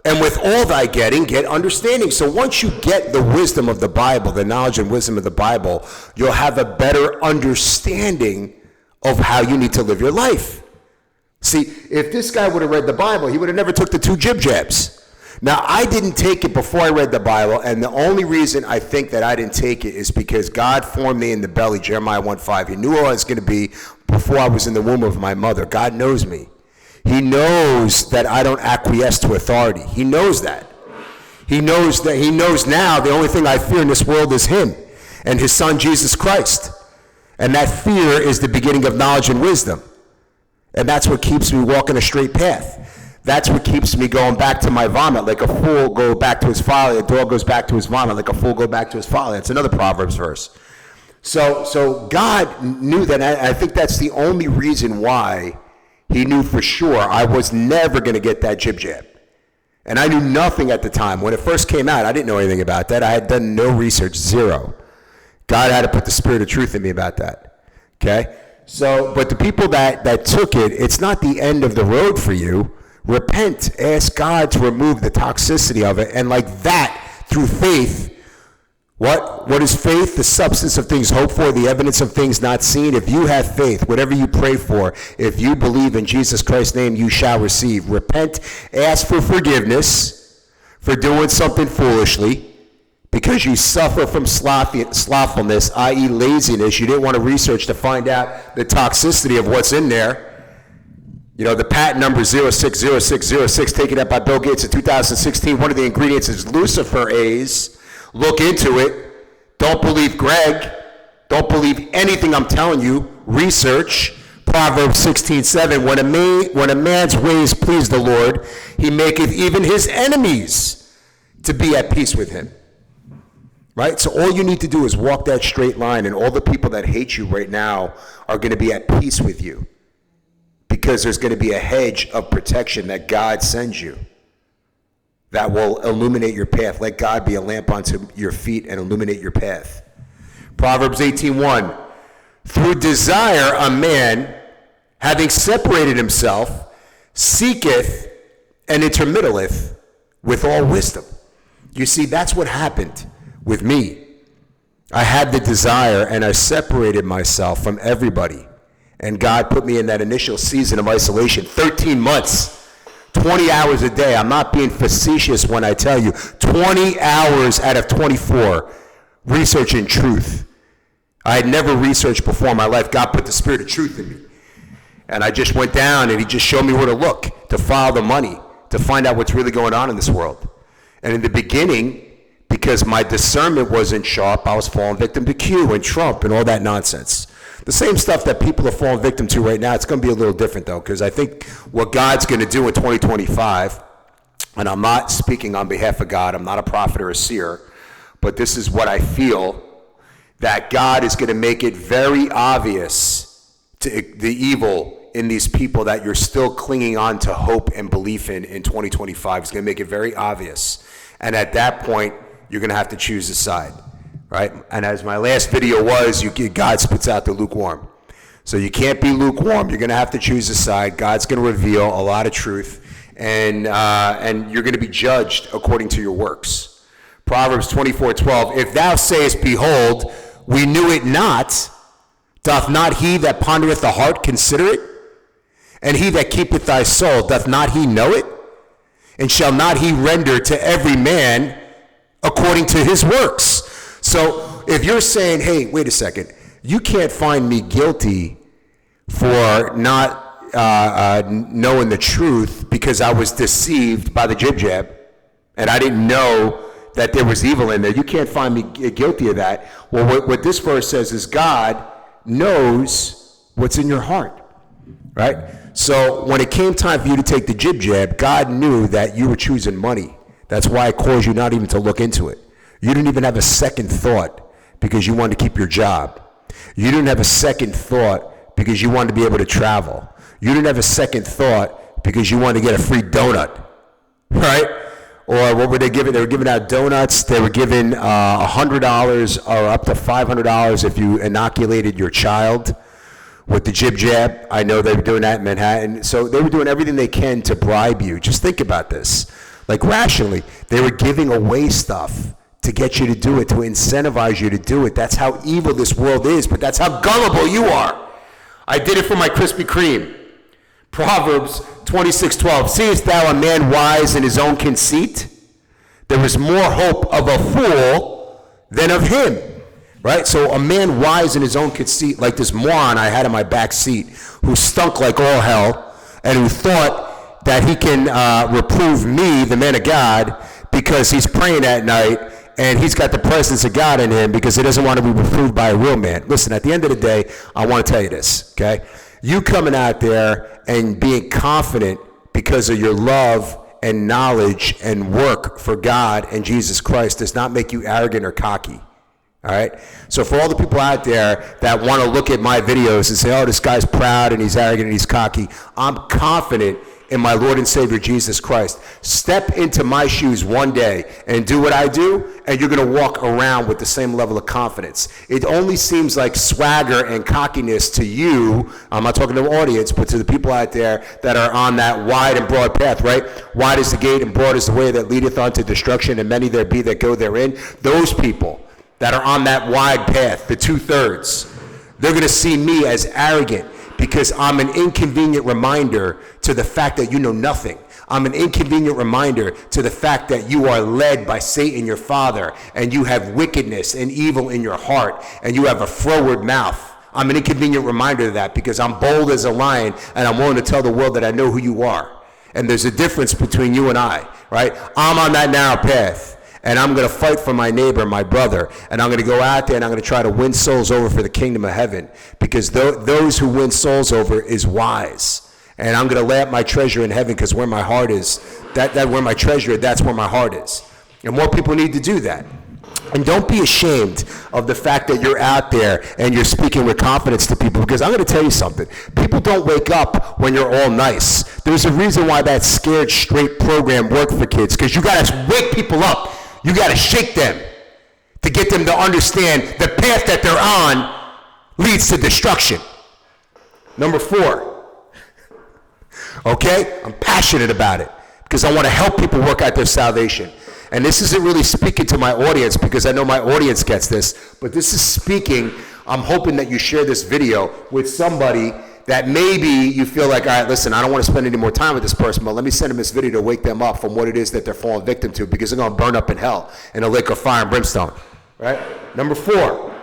and with all thy getting, get understanding. So once you get the wisdom of the Bible, the knowledge and wisdom of the Bible, you'll have a better understanding of how you need to live your life. See, if this guy would have read the Bible, he would have never took the 2 jib jabs. Now, I didn't take it before I read the Bible, and the only reason I think that I didn't take it is because God formed me in the belly, Jeremiah 1:5. He knew who I was going to be before I was in the womb of my mother. God knows me. He knows that I don't acquiesce to authority. He knows that. He knows now the only thing I fear in this world is him and his son, Jesus Christ. And that fear is the beginning of knowledge and wisdom. And that's what keeps me walking a straight path. That's what keeps me going back to my vomit. Like a fool go back to his folly, a dog goes back to his vomit, like a fool go back to his folly. That's another Proverbs verse. So God knew that. I think that's the only reason why he knew for sure I was never going to get that jib jab. And I knew nothing at the time. When it first came out, I didn't know anything about that. I had done no research, zero. God had to put the spirit of truth in me about that. Okay? So, but the people that took it, it's not the end of the road for you. Repent, ask God to remove the toxicity of it, and like that, through faith, what is faith? The substance of things hoped for, the evidence of things not seen. If you have faith, whatever you pray for, if you believe in Jesus Christ's name, you shall receive. Repent, ask for forgiveness for doing something foolishly, because you suffer from slothfulness, i.e. laziness. You didn't want to research to find out the toxicity of what's in there. You know, the patent number 060606 taken up by Bill Gates in 2016, one of the ingredients is luciferase. Look into it. Don't believe Greg. Don't believe anything I'm telling you. Research. Proverbs 16:7, when a man's ways please the Lord, he maketh even his enemies to be at peace with him. Right? So all you need to do is walk that straight line, and all the people that hate you right now are going to be at peace with you. Because there's going to be a hedge of protection that God sends you that will illuminate your path. Let God be a lamp unto your feet and illuminate your path. Proverbs 18:1, through desire a man, having separated himself, seeketh and intermeddleth with all wisdom. You see, that's what happened with me. I had the desire and I separated myself from everybody. And God put me in that initial season of isolation, 13 months, 20 hours a day. I'm not being facetious when I tell you, 20 hours out of 24 researching truth. I had never researched before in my life. God put the spirit of truth in me. And I just went down and he just showed me where to look, to follow the money, to find out what's really going on in this world. And in the beginning, because my discernment wasn't sharp, I was falling victim to Q and Trump and all that nonsense. The same stuff that people are falling victim to right now, it's going to be a little different though, because I think what God's going to do in 2025, and I'm not speaking on behalf of God, I'm not a prophet or a seer, but this is what I feel, that God is going to make it very obvious to the evil in these people that you're still clinging on to hope and belief in 2025. It's going to make it very obvious. And at that point, you're going to have to choose a side. Right? And as my last video was, God spits out the lukewarm. So you can't be lukewarm. You're going to have to choose a side. God's going to reveal a lot of truth, and you're going to be judged according to your works. Proverbs 24:12, if thou sayest, behold, we knew it not, doth not he that pondereth the heart consider it? And he that keepeth thy soul, doth not he know it? And shall not he render to every man according to his works? So if you're saying, hey, wait a second, you can't find me guilty for not knowing the truth because I was deceived by the jib jab and I didn't know that there was evil in there. You can't find me guilty of that. Well, what this verse says is God knows what's in your heart, right? So when it came time for you to take the jib jab, God knew that you were choosing money. That's why I caused you not even to look into it. You didn't even have a second thought because you wanted to keep your job. You didn't have a second thought because you wanted to be able to travel. You didn't have a second thought because you wanted to get a free donut, right? Or what were they giving? They were giving out donuts. They were giving $100 or up to $500 if you inoculated your child with the jib jab. I know they were doing that in Manhattan. So they were doing everything they can to bribe you. Just think about this. Like rationally, they were giving away stuff to get you to do it, to incentivize you to do it. That's how evil this world is, but that's how gullible you are. I did it for my Krispy Kreme. Proverbs 26:12, seest thou a man wise in his own conceit? There is more hope of a fool than of him. Right? So a man wise in his own conceit, like this moron I had in my back seat, who stunk like all hell, and who thought that he can reprove me, the man of God, because he's praying at night, and he's got the presence of God in him because he doesn't want to be reproved by a real man. Listen, at the end of the day, I want to tell you this, okay? You coming out there and being confident because of your love and knowledge and work for God and Jesus Christ does not make you arrogant or cocky. All right? So for all the people out there that want to look at my videos and say, oh, this guy's proud and he's arrogant and he's cocky, I'm confident in my Lord and Savior Jesus Christ. Step into my shoes one day and do what I do, and you're going to walk around with the same level of confidence. It only seems like swagger and cockiness to you. I'm not talking to the audience, but to the people out there that are on that wide and broad path, right? Wide is the gate and broad is the way that leadeth unto destruction, and many there be that go therein. Those people that are on that wide path, the 2/3, they're going to see me as arrogant, because I'm an inconvenient reminder to the fact that you know nothing. I'm an inconvenient reminder to the fact that you are led by Satan, your father, and you have wickedness and evil in your heart, and you have a froward mouth. I'm an inconvenient reminder of that, because I'm bold as a lion, and I'm willing to tell the world that I know who you are. And there's a difference between you and I, right? I'm on that narrow path. And I'm going to fight for my neighbor, my brother. And I'm going to go out there and I'm going to try to win souls over for the kingdom of heaven. Because those who win souls over is wise. And I'm going to lay up my treasure in heaven, because where my heart is, that where my treasure is, that's where my heart is. And more people need to do that. And don't be ashamed of the fact that you're out there and you're speaking with confidence to people, because I'm going to tell you something. People don't wake up when you're all nice. There's a reason why that Scared Straight program worked for kids, because you got to wake people up. You got to shake them to get them to understand the path that they're on leads to destruction. Number 4, okay? I'm passionate about it because I want to help people work out their salvation. And this isn't really speaking to my audience, because I know my audience gets this, but this is speaking, I'm hoping that you share this video with somebody that maybe you feel like, all right, listen, I don't want to spend any more time with this person, but let me send them this video to wake them up from what it is that they're falling victim to, because they're going to burn up in hell in a lake of fire and brimstone, right? Number 4.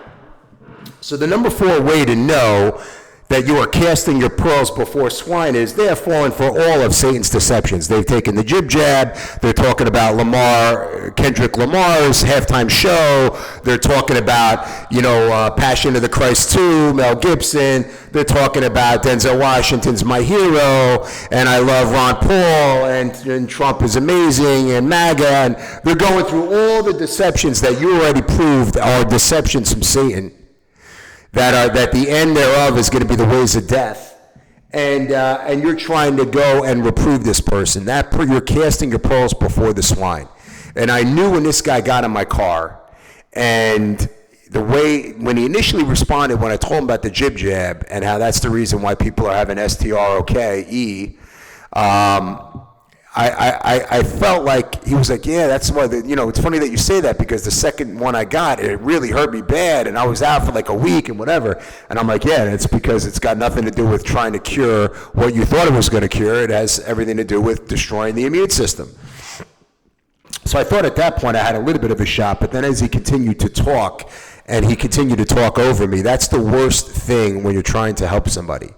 So the number 4 way to know that you are casting your pearls before swine is they have fallen for all of Satan's deceptions. They've taken the jib jab. They're talking about Kendrick Lamar's halftime show. They're talking about, Passion of the Christ 2, Mel Gibson. They're talking about Denzel Washington's My Hero, and I love Ron Paul, and Trump is amazing, and MAGA. And they're going through all the deceptions that you already proved are deceptions from Satan. That the end thereof is going to be the ways of death, and you're trying to go and reprove this person. You're casting your pearls before the swine. And I knew when this guy got in my car, and when he initially responded when I told him about the jib jab and how that's the reason why people are having STROKE, I felt like he was like, yeah, that's why, it's funny that you say that, because the second one I got, it really hurt me bad, and I was out for like a week and whatever. And I'm like, yeah, it's because it's got nothing to do with trying to cure what you thought it was going to cure. It has everything to do with destroying the immune system. So I thought at that point I had a little bit of a shot, but then as he continued to talk, and he continued to talk over me, that's the worst thing when you're trying to help somebody.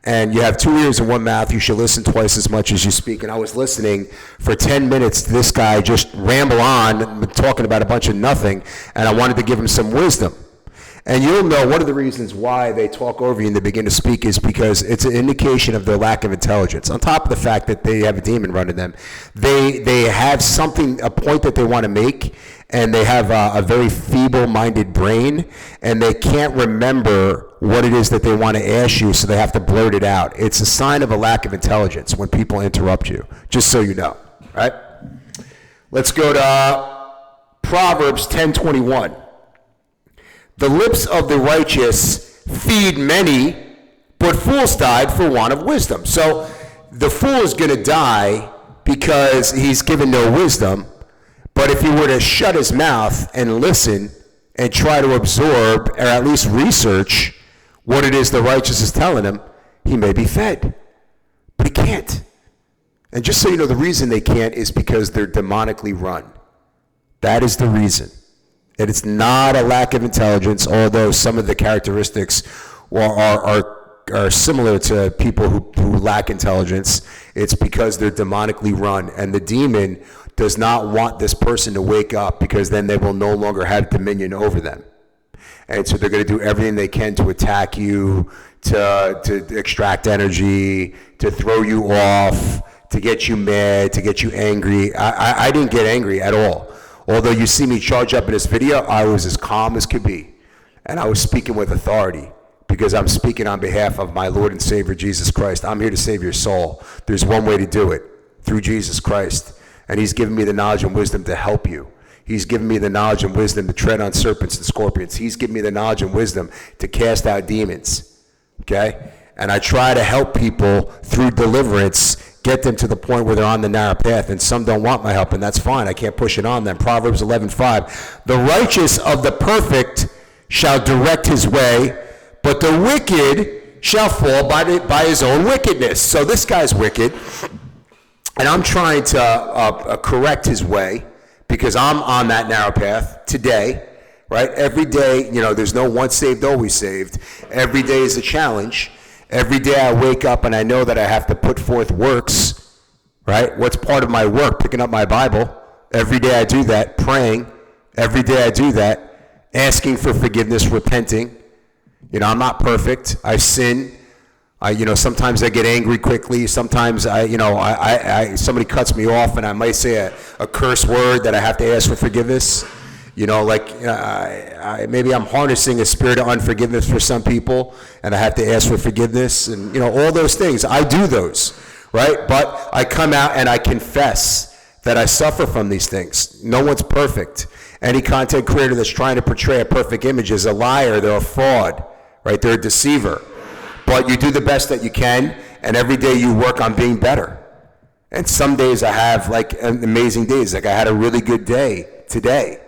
And you have 2 ears and 1 mouth, you should listen twice as much as you speak. And I was listening for 10 minutes to this guy just ramble on, talking about a bunch of nothing, and I wanted to give him some wisdom. And you'll know one of the reasons why they talk over you and they begin to speak is because it's an indication of their lack of intelligence. On top of the fact that they have a demon running them, they have a point that they want to make, and they have a very feeble-minded brain, and they can't remember what it is that they want to ask you, so they have to blurt it out. It's a sign of a lack of intelligence when people interrupt you, just so you know, right? Let's go to Proverbs 10:21. The lips of the righteous feed many, but fools died for want of wisdom. So the fool is going to die because he's given no wisdom, but if he were to shut his mouth and listen and try to absorb, or at least research, what it is the righteous is telling him, he may be fed. But he can't. And just so you know, the reason they can't is because they're demonically run. That is the reason. And it's not a lack of intelligence, although some of the characteristics are similar to people who lack intelligence. It's because they're demonically run. And the demon does not want this person to wake up, because then they will no longer have dominion over them. And so they're going to do everything they can to attack you, to extract energy, to throw you off, to get you mad, to get you angry. I didn't get angry at all. Although you see me charge up in this video, I was as calm as could be. And I was speaking with authority because I'm speaking on behalf of my Lord and Savior, Jesus Christ. I'm here to save your soul. There's one way to do it, through Jesus Christ. And he's given me the knowledge and wisdom to help you. He's given me the knowledge and wisdom to tread on serpents and scorpions. He's given me the knowledge and wisdom to cast out demons, okay? And I try to help people through deliverance, get them to the point where they're on the narrow path, and some don't want my help, and that's fine. I can't push it on them. Proverbs 11:5, the righteous of the perfect shall direct his way, but the wicked shall fall by his own wickedness. So this guy's wicked, and I'm trying to correct his way, because I'm on that narrow path today, right? Every day, there's no once saved, always saved. Every day is a challenge. Every day I wake up and I know that I have to put forth works, right? What's part of my work? Picking up my Bible. Every day I do that. Praying. Every day I do that. Asking for forgiveness, repenting. I'm not perfect. I sin. Sometimes I get angry quickly. Sometimes somebody cuts me off and I might say a curse word that I have to ask for forgiveness. Maybe I'm harnessing a spirit of unforgiveness for some people and I have to ask for forgiveness and, all those things. I do those, right? But I come out and I confess that I suffer from these things. No one's perfect. Any content creator that's trying to portray a perfect image is a liar. They're a fraud, right? They're a deceiver. But you do the best that you can, and every day you work on being better. And some days I have amazing days. Like I had a really good day today,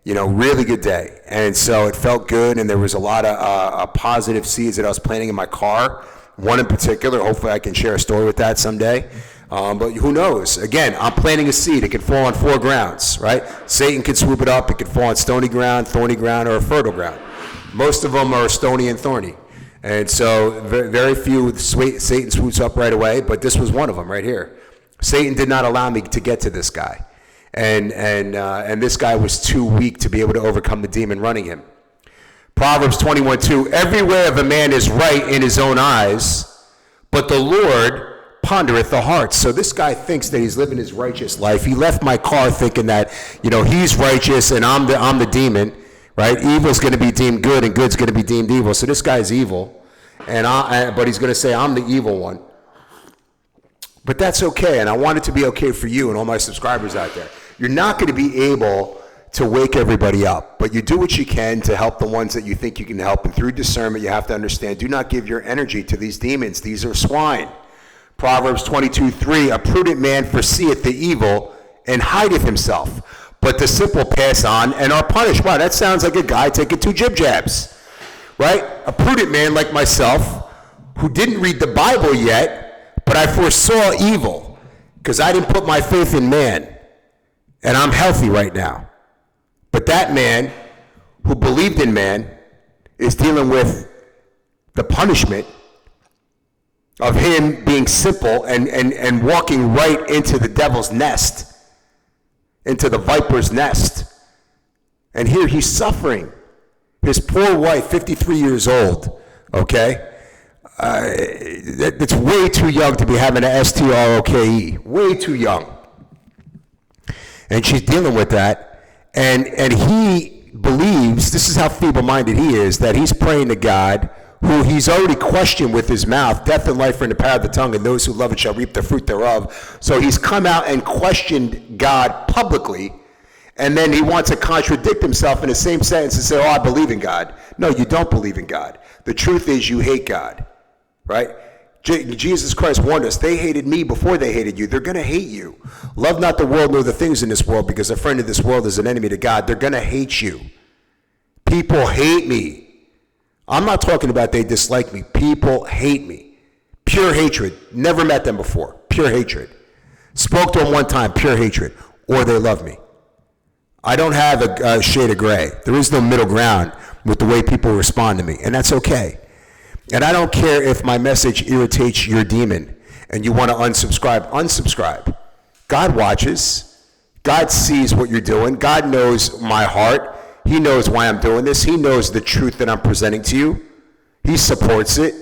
really good day. And so it felt good, and there was a lot of positive seeds that I was planting in my car. One in particular, hopefully I can share a story with that someday. But who knows? Again, I'm planting a seed. It can fall on 4 grounds, right? Satan can swoop it up. It can fall on stony ground, thorny ground, or a fertile ground. Most of them are stony and thorny. And so very few Satan swoops up right away, but this was one of them right here. Satan did not allow me to get to this guy. And this guy was too weak to be able to overcome the demon running him. Proverbs 21:2, every way of a man is right in his own eyes, but the Lord pondereth the heart. So this guy thinks that he's living his righteous life. He left my car thinking that, he's righteous and I'm the demon. Right? Evil's going to be deemed good and good's going to be deemed evil. So this guy's evil, but he's going to say, I'm the evil one. But that's okay, and I want it to be okay for you and all my subscribers out there. You're not going to be able to wake everybody up, but you do what you can to help the ones that you think you can help. And through discernment, you have to understand, do not give your energy to these demons. These are swine. Proverbs 22:3, a prudent man foreseeth the evil and hideth himself. But the simple pass on and are punished. Wow, that sounds like a guy taking 2 jib jabs, right? A prudent man like myself who didn't read the Bible yet, but I foresaw evil because I didn't put my faith in man. And I'm healthy right now. But that man who believed in man is dealing with the punishment of him being simple and walking right into the devil's nest, into the viper's nest. And here he's suffering. His poor wife, 53 years old, okay? That's way too young to be having an STROKE. Way too young. And she's dealing with that. And he believes, this is how feeble-minded he is, that he's praying to God, who he's already questioned with his mouth. Death and life are in the power of the tongue, and those who love it shall reap the fruit thereof. So he's come out and questioned God publicly, and then he wants to contradict himself in the same sentence and say, I believe in God. No, you don't believe in God. The truth is you hate God, right? Jesus Christ warned us, they hated me before they hated you. They're going to hate you. Love not the world nor the things in this world, because a friend of this world is an enemy to God. They're going to hate you. People hate me. I'm not talking about they dislike me. People hate me. Pure hatred. Never met them before. Pure hatred. Spoke to them one time. Pure hatred. Or they love me. I don't have a shade of gray. There is no middle ground with the way people respond to me. And that's okay. And I don't care if my message irritates your demon and you want to unsubscribe. Unsubscribe. God watches. God sees what you're doing. God knows my heart. He knows why I'm doing this. He knows the truth that I'm presenting to you. He supports it.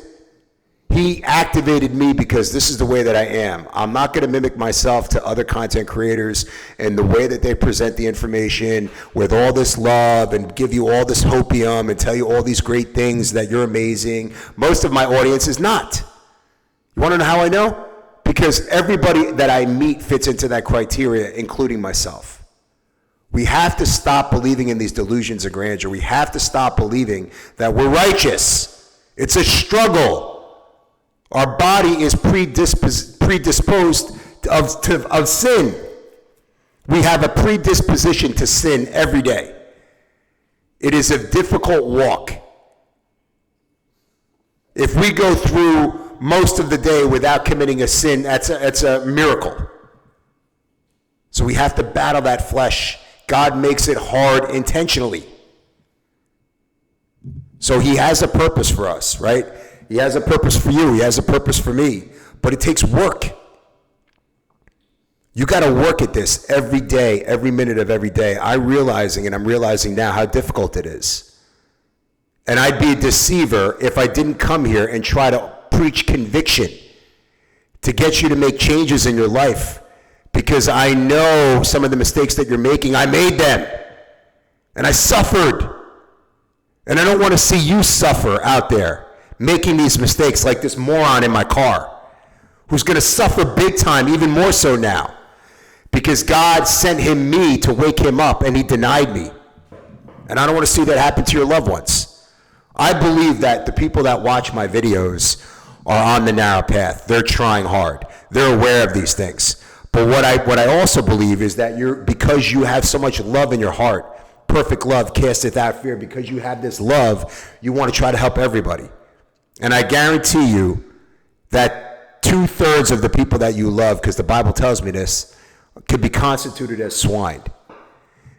He activated me because this is the way that I am. I'm not going to mimic myself to other content creators and the way that they present the information with all this love and give you all this hopium and tell you all these great things that you're amazing. Most of my audience is not. You want to know how I know? Because everybody that I meet fits into that criteria, including myself. We have to stop believing in these delusions of grandeur. We have to stop believing that we're righteous. It's a struggle. Our body is predisposed of sin. We have a predisposition to sin every day. It is a difficult walk. If we go through most of the day without committing a sin, that's a miracle. So we have to battle that flesh. God makes it hard intentionally. So he has a purpose for us, right? He has a purpose for you. He has a purpose for me. But it takes work. You got to work at this every day, every minute of every day. I'm realizing now how difficult it is. And I'd be a deceiver if I didn't come here and try to preach conviction to get you to make changes in your life. Because I know some of the mistakes that you're making, I made them. And I suffered. And I don't want to see you suffer out there making these mistakes like this moron in my car who's going to suffer big time, even more so now. Because God sent me to wake him up and he denied me. And I don't want to see that happen to your loved ones. I believe that the people that watch my videos are on the narrow path. They're trying hard. They're aware of these things. But what I also believe is that because you have so much love in your heart, perfect love casteth out fear, because you have this love, you want to try to help everybody. And I guarantee you that 2/3 of the people that you love, because the Bible tells me this, could be constituted as swine.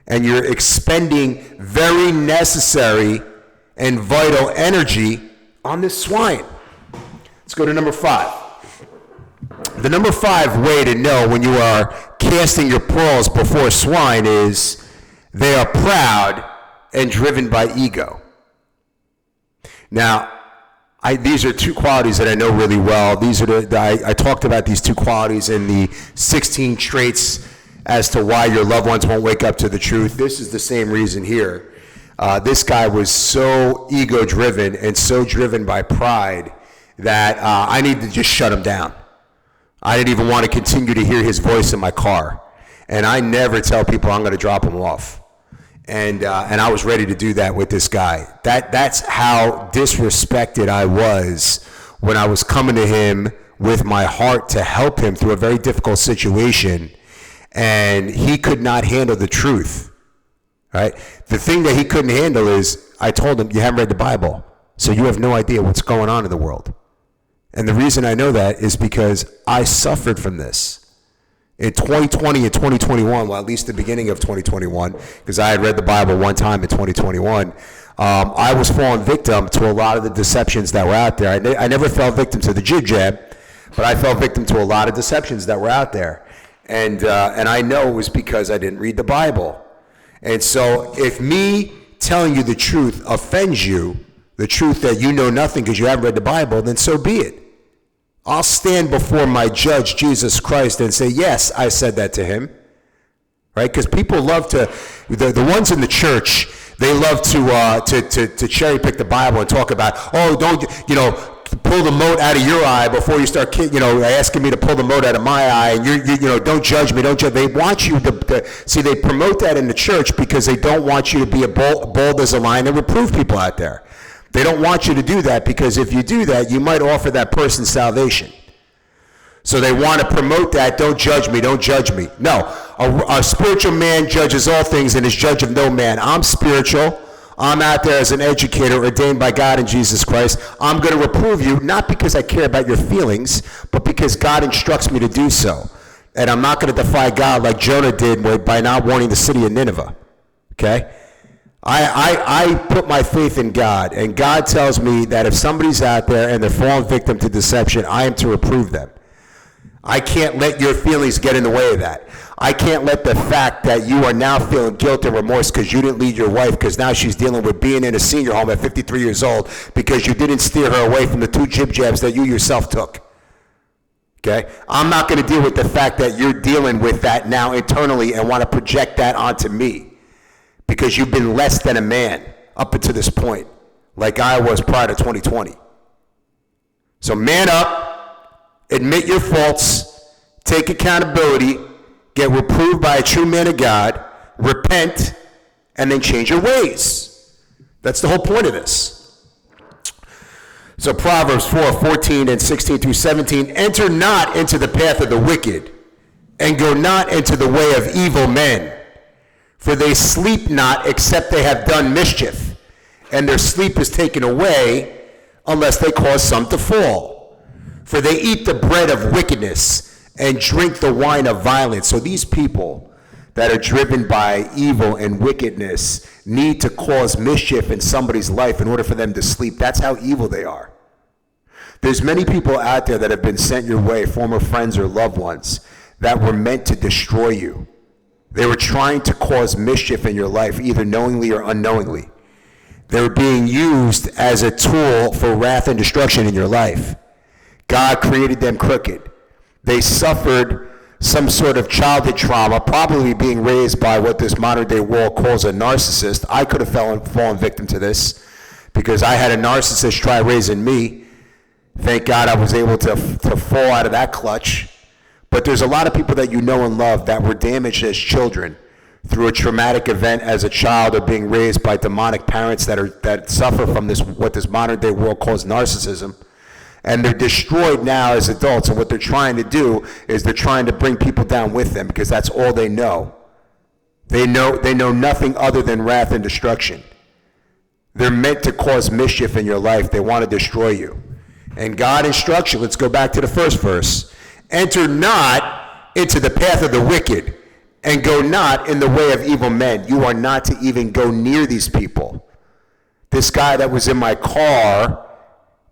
And you're expending very necessary and vital energy on this swine. Let's go to number 5. The number 5 way to know when you are casting your pearls before swine is they are proud and driven by ego. Now, these are 2 qualities that I know really well. These are I talked about these 2 qualities in the 16 traits as to why your loved ones won't wake up to the truth. This is the same reason here. This guy was so ego-driven and so driven by pride that I need to just shut him down. I didn't even want to continue to hear his voice in my car. And I never tell people I'm going to drop him off. And I was ready to do that with this guy. That's how disrespected I was when I was coming to him with my heart to help him through a very difficult situation. And he could not handle the truth. Right? The thing that he couldn't handle is I told him, you haven't read the Bible, so you have no idea what's going on in the world. And the reason I know that is because I suffered from this. In 2020 and 2021, well, at least the beginning of 2021, because I had read the Bible one time in 2021, I was falling victim to a lot of the deceptions that were out there. I never fell victim to the jib jab, but I fell victim to a lot of deceptions that were out there. And I know it was because I didn't read the Bible. And so if me telling you the truth offends you, the truth that you know nothing because you haven't read the Bible, then so be it. I'll stand before my judge, Jesus Christ, and say, yes, I said that to him. Right? Because people love to, the ones in the church, they love to cherry pick the Bible and talk about, oh, don't, pull the mote out of your eye before you start, asking me to pull the mote out of my eye, and you don't judge me, don't judge. They want you to see, they promote that in the church because they don't want you to be bold as a lion and reprove people out there. They don't want you to do that because if you do that, you might offer that person salvation. So they want to promote that, don't judge me, don't judge me. No, a spiritual man judges all things and is judge of no man. I'm spiritual. I'm out there as an educator ordained by God and Jesus Christ. I'm going to reprove you, not because I care about your feelings, but because God instructs me to do so. And I'm not going to defy God like Jonah did by not warning the city of Nineveh. Okay? I put my faith in God, and God tells me that if somebody's out there and they're falling victim to deception, I am to reprove them. I can't let your feelings get in the way of that. I can't let the fact that you are now feeling guilt and remorse because you didn't lead your wife, because now she's dealing with being in a senior home at 53 years old because you didn't steer her away from the 2 jib jabs that you yourself took. Okay? I'm not going to deal with the fact that you're dealing with that now internally and want to project that onto me because you've been less than a man up until this point, like I was prior to 2020. So man up, admit your faults, take accountability, get reproved by a true man of God, repent, and then change your ways. That's the whole point of this. So Proverbs 4:14 and 16 through 17, enter not into the path of the wicked, and go not into the way of evil men, for they sleep not except they have done mischief, and their sleep is taken away unless they cause some to fall. For they eat the bread of wickedness and drink the wine of violence. So these people that are driven by evil and wickedness need to cause mischief in somebody's life in order for them to sleep. That's how evil they are. There's many people out there that have been sent your way, former friends or loved ones, that were meant to destroy you. They were trying to cause mischief in your life, either knowingly or unknowingly. They were being used as a tool for wrath and destruction in your life. God created them crooked. They suffered some sort of childhood trauma, probably being raised by what this modern day world calls a narcissist. I could have fallen victim to this because I had a narcissist try raising me. Thank God I was able to fall out of that clutch. But there's a lot of people that you know and love that were damaged as children through a traumatic event as a child, or being raised by demonic parents that suffer from this, what this modern day world calls narcissism. And they're destroyed now as adults, and what they're trying to do is they're trying to bring people down with them because that's all they know. They know nothing other than wrath and destruction. They're meant to cause mischief in your life. They want to destroy you. And God instructs you, let's go back to the first verse. Enter not into the path of the wicked, and go not in the way of evil men. You are not to even go near these people. This guy that was in my car,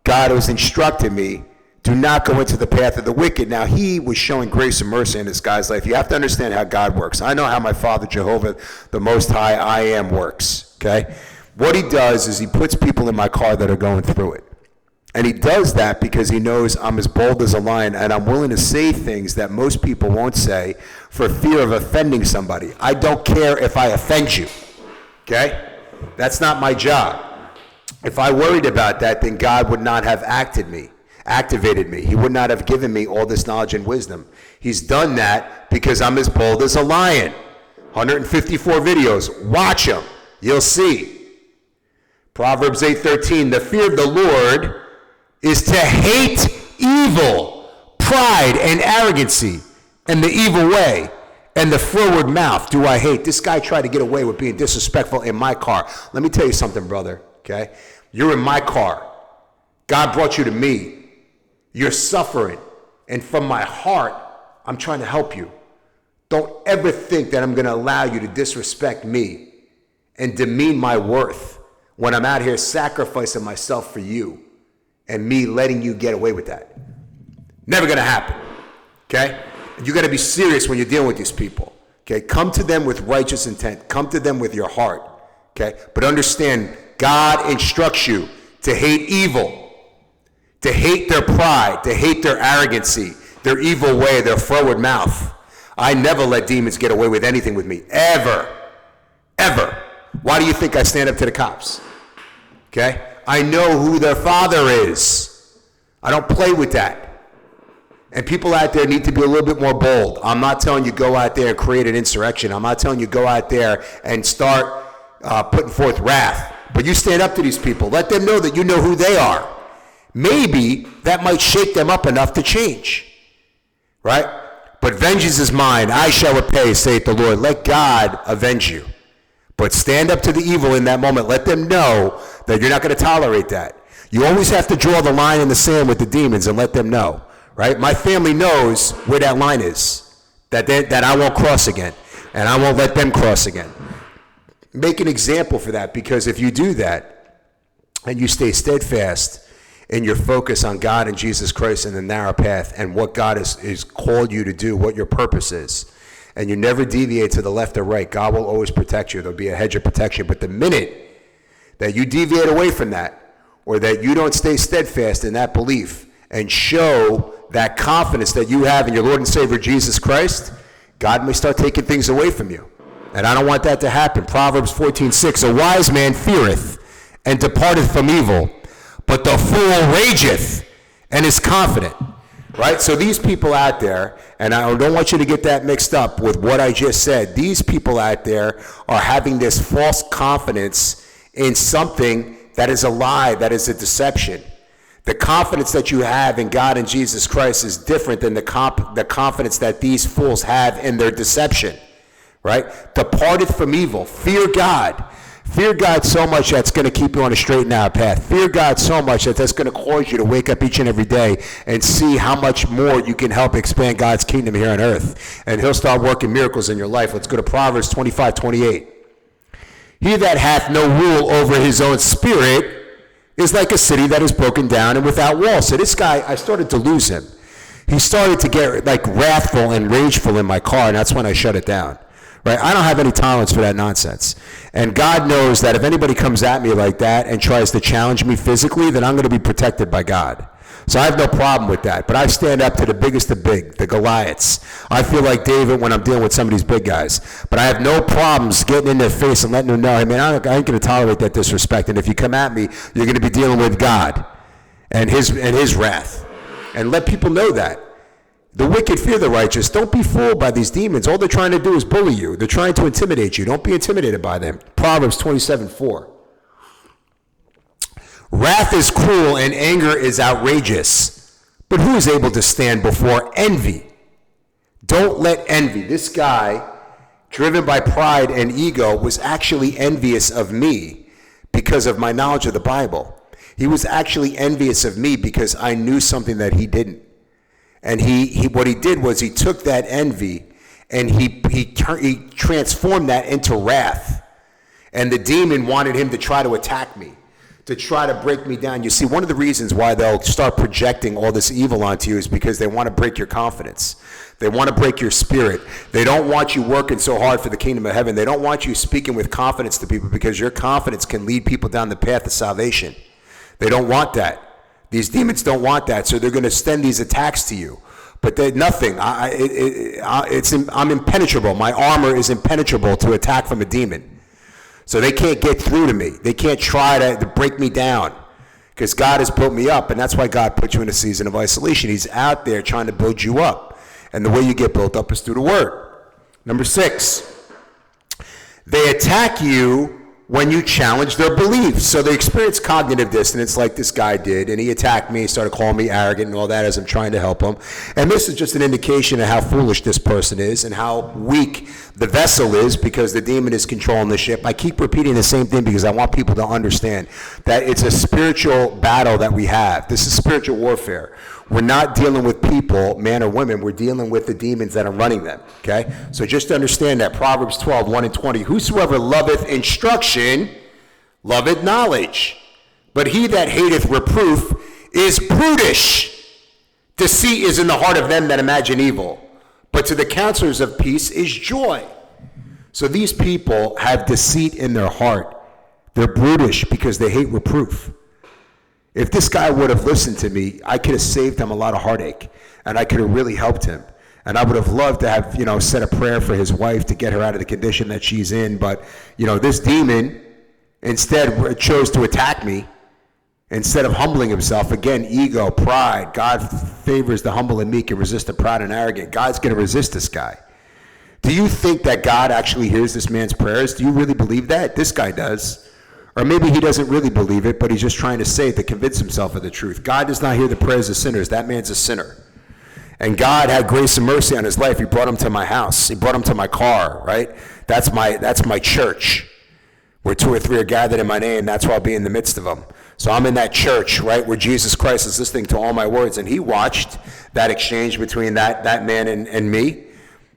God was instructing me, do not go into the path of the wicked. Now, he was showing grace and mercy in this guy's life. You have to understand how God works. I know how my Father, Jehovah, the Most High, I Am, works, okay? What he does is he puts people in my car that are going through it. And he does that because he knows I'm as bold as a lion, and I'm willing to say things that most people won't say for fear of offending somebody. I don't care if I offend you, okay? That's not my job. If I worried about that, then God would not have activated me. He would not have given me all this knowledge and wisdom. He's done that because I'm as bold as a lion. 154 videos. Watch them. You'll see. Proverbs 8:13, the fear of the Lord is to hate evil, pride, and arrogancy, and the evil way, and the froward mouth do I hate. This guy tried to get away with being disrespectful in my car. Let me tell you something, brother, okay? You're in my car. God brought you to me. You're suffering, and from my heart, I'm trying to help you. Don't ever think that I'm going to allow you to disrespect me and demean my worth when I'm out here sacrificing myself for you, and me letting you get away with that. Never gonna happen, okay? You gotta be serious when you're dealing with these people, okay? Come to them with righteous intent. Come to them with your heart, okay? But understand, God instructs you to hate evil, to hate their pride, to hate their arrogancy, their evil way, their froward mouth. I never let demons get away with anything with me, ever, ever. Why do you think I stand up to the cops, okay? I know who their father is. I don't play with that. And people out there need to be a little bit more bold. I'm not telling you go out there and create an insurrection. I'm not telling you go out there and start putting forth wrath. But you stand up to these people. Let them know that you know who they are. Maybe that might shake them up enough to change. Right? But vengeance is mine. I shall repay, saith the Lord. Let God avenge you. But stand up to the evil in that moment. Let them know that you're not going to tolerate that. You always have to draw the line in the sand with the demons and let them know, right? My family knows where that line is, that I won't cross again, and I won't let them cross again. Make an example for that, because if you do that and you stay steadfast in your focus on God and Jesus Christ and the narrow path and what God is called you to do, what your purpose is, and you never deviate to the left or right, God will always protect you. There'll be a hedge of protection. But the minute that you deviate away from that, or that you don't stay steadfast in that belief and show that confidence that you have in your Lord and Savior Jesus Christ, God may start taking things away from you. And I don't want that to happen. Proverbs 14:6, a wise man feareth and departeth from evil, but the fool rageth and is confident. Right? So these people out there, and I don't want you to get that mixed up with what I just said. These people out there are having this false confidence in something that is a lie, that is a deception. The confidence that you have in God and Jesus Christ is different than the confidence that these fools have in their deception. Right? Departed from evil. Fear God. Fear God so much that's going to keep you on a straight and narrow path. Fear God so much that that's going to cause you to wake up each and every day and see how much more you can help expand God's kingdom here on earth. And he'll start working miracles in your life. Let's go to Proverbs 25:28. He that hath no rule over his own spirit is like a city that is broken down and without walls. So this guy, I started to lose him. He started to get like wrathful and rageful in my car, and that's when I shut it down. Right? I don't have any tolerance for that nonsense. And God knows that if anybody comes at me like that and tries to challenge me physically, then I'm going to be protected by God. So I have no problem with that. But I stand up to the biggest of big, the Goliaths. I feel like David when I'm dealing with some of these big guys. But I have no problems getting in their face and letting them know, hey man, I ain't going to tolerate that disrespect. And if you come at me, you're going to be dealing with God and his wrath. And let people know that. The wicked fear the righteous. Don't be fooled by these demons. All they're trying to do is bully you. They're trying to intimidate you. Don't be intimidated by them. Proverbs 27:4. Wrath is cruel and anger is outrageous. But who is able to stand before envy? Don't let envy. This guy, driven by pride and ego, was actually envious of me because of my knowledge of the Bible. He was actually envious of me because I knew something that he didn't. And he what he did was he took that envy and he transformed that into wrath. And the demon wanted him to try to attack me, to try to break me down. You see, one of the reasons why they'll start projecting all this evil onto you is because they want to break your confidence. They want to break your spirit. They don't want you working so hard for the kingdom of heaven. They don't want you speaking with confidence to people because your confidence can lead people down the path of salvation. They don't want that. These demons don't want that, so they're going to send these attacks to you. But they're nothing. I'm impenetrable. My armor is impenetrable to attack from a demon. So they can't get through to me. They can't try to break me down because God has built me up, and that's why God put you in a season of isolation. He's out there trying to build you up, and the way you get built up is through the Word. Number 6, they attack you when you challenge their beliefs. So they experience cognitive dissonance like this guy did, and he attacked me, started calling me arrogant and all that as I'm trying to help him. And this is just an indication of how foolish this person is and how weak the vessel is because the demon is controlling the ship. I keep repeating the same thing because I want people to understand that it's a spiritual battle that we have. This is spiritual warfare. We're not dealing with people, man or women. We're dealing with the demons that are running them, okay? So just understand that Proverbs 12:1-20, whosoever loveth instruction, loveth knowledge. But he that hateth reproof is brutish. Deceit is in the heart of them that imagine evil. But to the counselors of peace is joy. So these people have deceit in their heart. They're brutish because they hate reproof. If this guy would have listened to me, I could have saved him a lot of heartache, and I could have really helped him. And I would have loved to have, said a prayer for his wife to get her out of the condition that she's in. But, this demon instead chose to attack me instead of humbling himself. Again, ego, pride. God favors the humble and meek and resists the proud and arrogant. God's going to resist this guy. Do you think that God actually hears this man's prayers? Do you really believe that? This guy does. Or maybe he doesn't really believe it, but he's just trying to say it to convince himself of the truth. God does not hear the prayers of sinners. That man's a sinner. And God had grace and mercy on his life. He brought him to my house. He brought him to my car, right? That's my church. Where 2 or 3 are gathered in my name, that's where I'll be in the midst of them. So I'm in that church, right, where Jesus Christ is listening to all my words. And he watched that exchange between that man and me.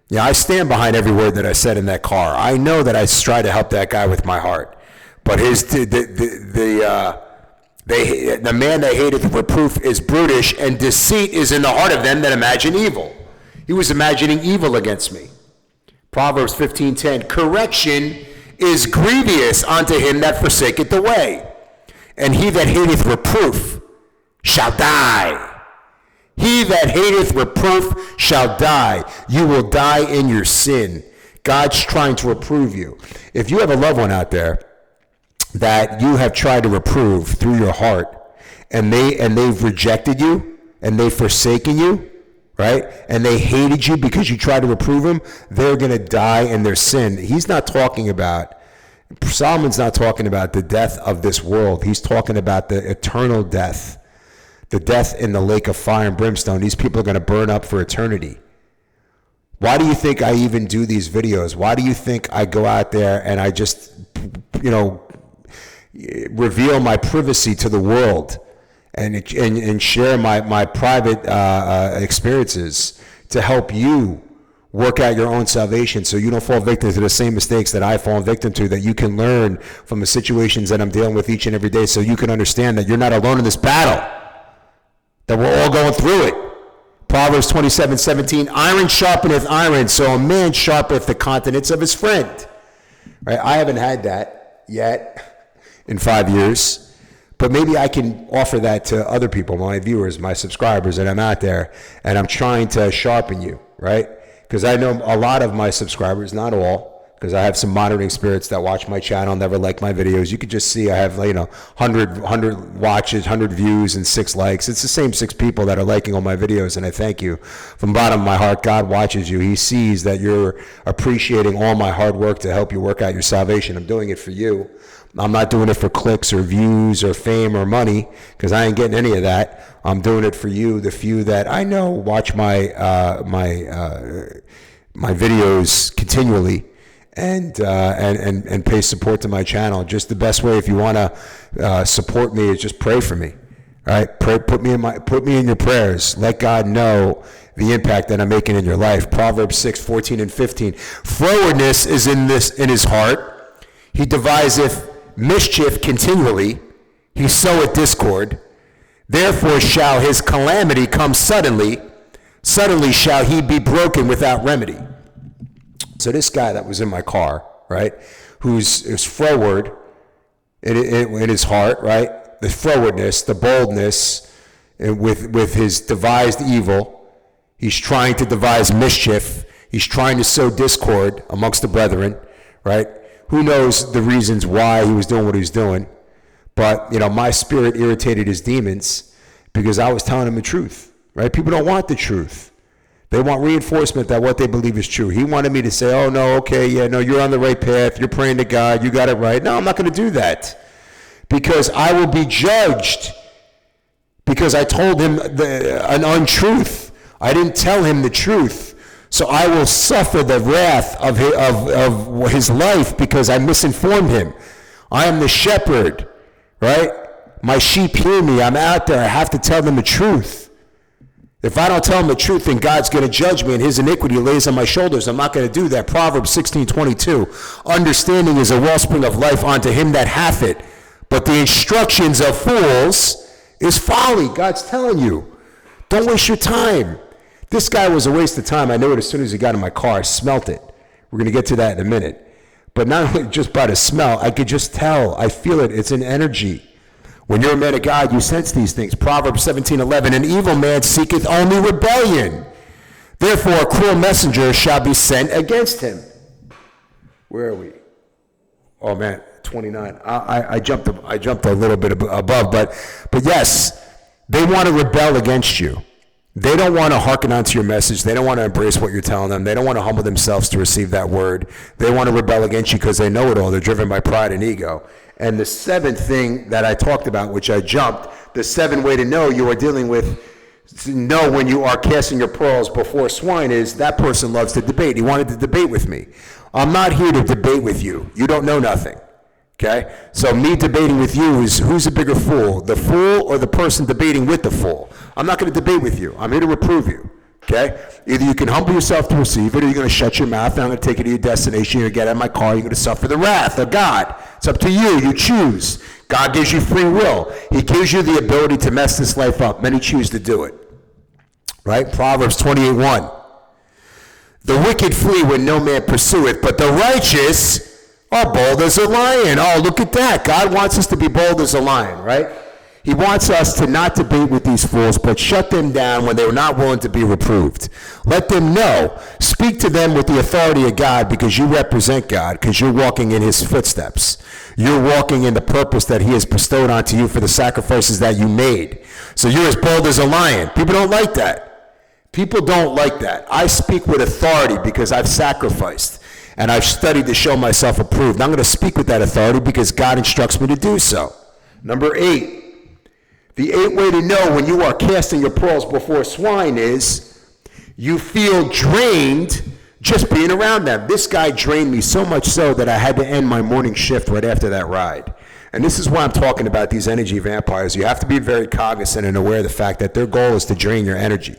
Yeah, I stand behind every word that I said in that car. I know that I try to help that guy with my heart. But the The man that hateth reproof is brutish, and deceit is in the heart of them that imagine evil. He was imagining evil against me. Proverbs 15:10, correction is grievous unto him that forsaketh the way, and he that hateth reproof shall die. He that hateth reproof shall die. You will die in your sin. God's trying to reprove you. If you have a loved one out there that you have tried to reprove through your heart, and they've rejected you, and they've forsaken you, right? And they hated you because you tried to reprove them, they're going to die in their sin. Solomon's not talking about the death of this world. He's talking about the eternal death, the death in the lake of fire and brimstone. These people are going to burn up for eternity. Why do you think I even do these videos? Why do you think I go out there and I just, reveal my privacy to the world and share my private experiences to help you work out your own salvation so you don't fall victim to the same mistakes that I fall victim to, that you can learn from the situations that I'm dealing with each and every day, so you can understand that you're not alone in this battle, that we're all going through it. Proverbs 27:17, iron sharpeneth iron, so a man sharpeneth the countenance of his friend. Right? I haven't had that yet in 5 years, but maybe I can offer that to other people, my viewers, my subscribers, and I'm out there and I'm trying to sharpen you, right? Because I know a lot of my subscribers, not all, because I have some monitoring spirits that watch my channel, never like my videos. You could just see I have 100 watches, 100 views, and 6 likes. It's the same 6 people that are liking all my videos, and I thank you. From the bottom of my heart, God watches you. He sees that you're appreciating all my hard work to help you work out your salvation. I'm doing it for you. I'm not doing it for clicks or views or fame or money, because I ain't getting any of that. I'm doing it for you, the few that I know watch my videos continually and pay support to my channel. Just the best way, if you want to support me, is just pray for me. All right, put me in your prayers. Let God know the impact that I'm making in your life. Proverbs 6:14 and 15. Frowardness is in his heart. He deviseth mischief continually. He soweth discord. Therefore shall his calamity come suddenly. Suddenly shall he be broken without remedy. So this guy that was in my car, right, is froward in his heart, right? The frowardness, the boldness, and with his devised evil. He's trying to devise mischief. He's trying to sow discord amongst the brethren, right? Who knows the reasons why he was doing what he was doing. But, my spirit irritated his demons because I was telling him the truth, right? People don't want the truth. They want reinforcement that what they believe is true. He wanted me to say, oh, no, okay, yeah, no, you're on the right path. You're praying to God. You got it right. No, I'm not going to do that, because I will be judged because I told him an untruth. I didn't tell him the truth. So I will suffer the wrath of his life because I misinformed him. I am the shepherd, right? My sheep hear me. I'm out there. I have to tell them the truth. If I don't tell them the truth, then God's going to judge me, and his iniquity lays on my shoulders. I'm not going to do that. Proverbs 16:22. Understanding is a wellspring of life unto him that hath it, but the instructions of fools is folly. God's telling you, don't waste your time. This guy was a waste of time. I knew it as soon as he got in my car. I smelt it. We're going to get to that in a minute. But not only just by the smell, I could just tell. I feel it. It's an energy. When you're a man of God, you sense these things. Proverbs 17:11, an evil man seeketh only rebellion. Therefore a cruel messenger shall be sent against him. Where are we? Oh, man, 29. I jumped a little bit above, but yes, they want to rebel against you. They don't want to hearken onto your message. They don't want to embrace what you're telling them. They don't want to humble themselves to receive that word. They want to rebel against you because they know it all. They're driven by pride and ego. And the seventh thing that I talked about, which I jumped, the 7th way to know you are dealing with, to know when you are casting your pearls before swine, is that person loves to debate. He wanted to debate with me. I'm not here to debate with you. You don't know nothing. Okay? So me debating with you is, who's a bigger fool, the fool or the person debating with the fool? I'm not going to debate with you. I'm here to reprove you. Okay? Either you can humble yourself to receive it, or you're going to shut your mouth, and I'm going to take you to your destination. You're going to get out of my car. You're going to suffer the wrath of God. It's up to you. You choose. God gives you free will. He gives you the ability to mess this life up. Many choose to do it. Right? Proverbs 28:1. The wicked flee when no man pursueth, but the righteous are bold as a lion. Oh, look at that. God wants us to be bold as a lion, right? He wants us to not debate with these fools, but shut them down when they are not willing to be reproved. Let them know. Speak to them with the authority of God, because you represent God, because you're walking in his footsteps. You're walking in the purpose that he has bestowed onto you for the sacrifices that you made. So you're as bold as a lion. People don't like that. People don't like that. I speak with authority because I've sacrificed, and I've studied to show myself approved. I'm going to speak with that authority because God instructs me to do so. Number 8. The 8th way to know when you are casting your pearls before swine is you feel drained just being around them. This guy drained me so much so that I had to end my morning shift right after that ride. And this is why I'm talking about these energy vampires. You have to be very cognizant and aware of the fact that their goal is to drain your energy.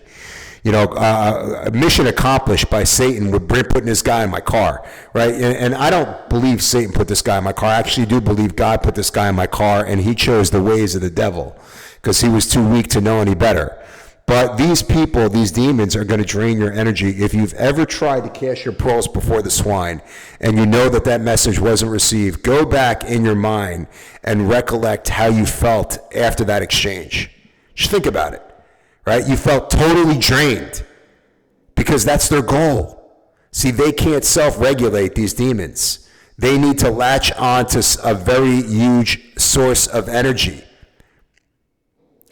You know, a mission accomplished by Satan with Brent putting this guy in my car, right? And I don't believe Satan put this guy in my car. I actually do believe God put this guy in my car, and he chose the ways of the devil because he was too weak to know any better. But these people, these demons, are going to drain your energy. If you've ever tried to cast your pearls before the swine and you know that that message wasn't received, go back in your mind and recollect how you felt after that exchange. Just think about it. Right? You felt totally drained because that's their goal. See, they can't self-regulate, these demons. They need to latch onto a very huge source of energy.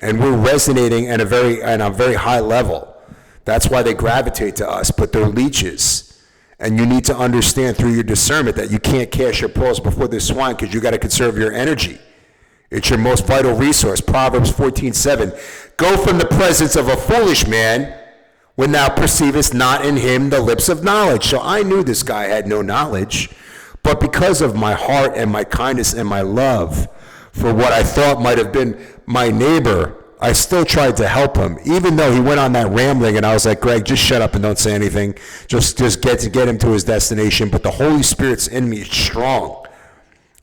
And we're resonating at a very high level. That's why they gravitate to us, but they're leeches. And you need to understand through your discernment that you can't cast your pearls before the swine because you got to conserve your energy. It's your most vital resource. Proverbs 14:7. Go from the presence of a foolish man when thou perceivest not in him the lips of knowledge. So I knew this guy had no knowledge, but because of my heart and my kindness and my love for what I thought might have been my neighbor, I still tried to help him, even though he went on that rambling, and I was like, Greg, just shut up and don't say anything. Just get him to his destination. But the Holy Spirit's in me. It's strong.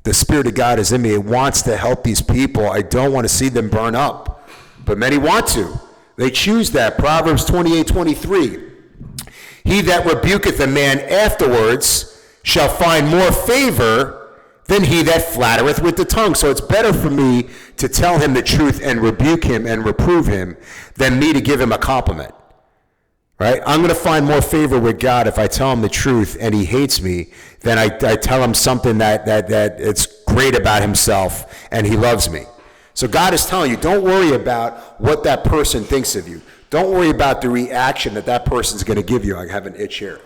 The Spirit of God is in me. It wants to help these people. I don't want to see them burn up. But many want to. They choose that. Proverbs 28:23. He that rebuketh a man afterwards shall find more favor than he that flattereth with the tongue. So it's better for me to tell him the truth and rebuke him and reprove him than me to give him a compliment. Right? I'm going to find more favor with God if I tell him the truth and he hates me than I tell him something that it's great about himself and he loves me. So God is telling you, don't worry about what that person thinks of you. Don't worry about the reaction that person's going to give you. I have an itch here.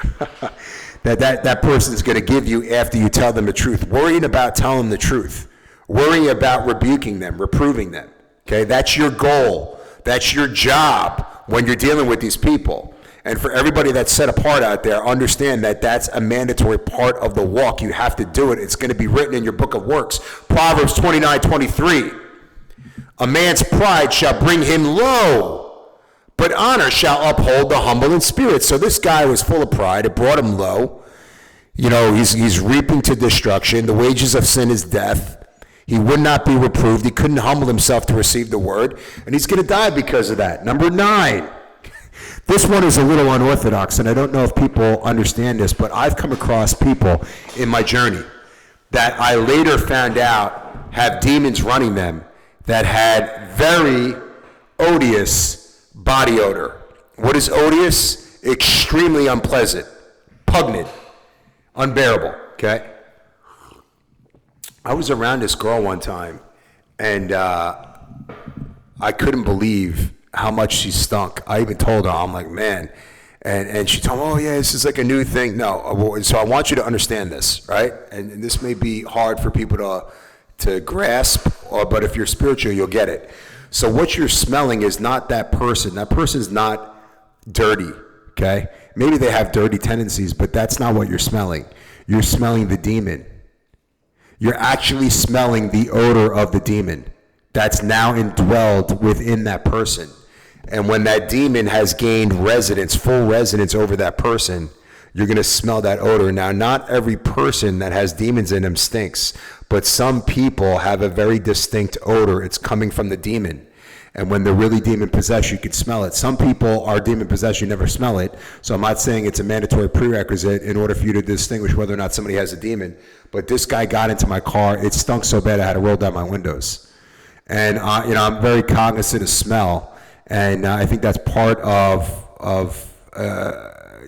that person's going to give you after you tell them the truth. Worrying about telling them the truth. Worrying about rebuking them, reproving them. Okay? That's your goal. That's your job when you're dealing with these people. And for everybody that's set apart out there, understand that that's a mandatory part of the walk. You have to do it. It's going to be written in your book of works. Proverbs 29:23. A man's pride shall bring him low, but honor shall uphold the humble in spirit. So this guy was full of pride. It brought him low. You know, he's reaping to destruction. The wages of sin is death. He would not be reproved. He couldn't humble himself to receive the word. And he's going to die because of that. Number 9. This one is a little unorthodox, and I don't know if people understand this, but I've come across people in my journey that I later found out have demons running them that had very odious body odor. What is odious? Extremely unpleasant, pungent, unbearable, okay? I was around this girl one time, and I couldn't believe how much she stunk. I even told her, I'm like, man. And she told me, oh, yeah, this is like a new thing. No, so I want you to understand this, right? And this may be hard for people to grasp, but if you're spiritual, you'll get it. So what you're smelling is not that person. That person's not dirty, okay? Maybe they have dirty tendencies, but that's not what you're smelling. You're smelling the demon. You're actually smelling the odor of the demon that's now indwelled within that person. And when that demon has gained residence, full residence over that person, you're going to smell that odor. Now, not every person that has demons in them stinks, but some people have a very distinct odor. It's coming from the demon. And when they're really demon possessed, you can smell it. Some people are demon possessed, you never smell it. So I'm not saying it's a mandatory prerequisite in order for you to distinguish whether or not somebody has a demon. But this guy got into my car. It stunk so bad I had to roll down my windows. And I'm very cognizant of smell. And I think that's part of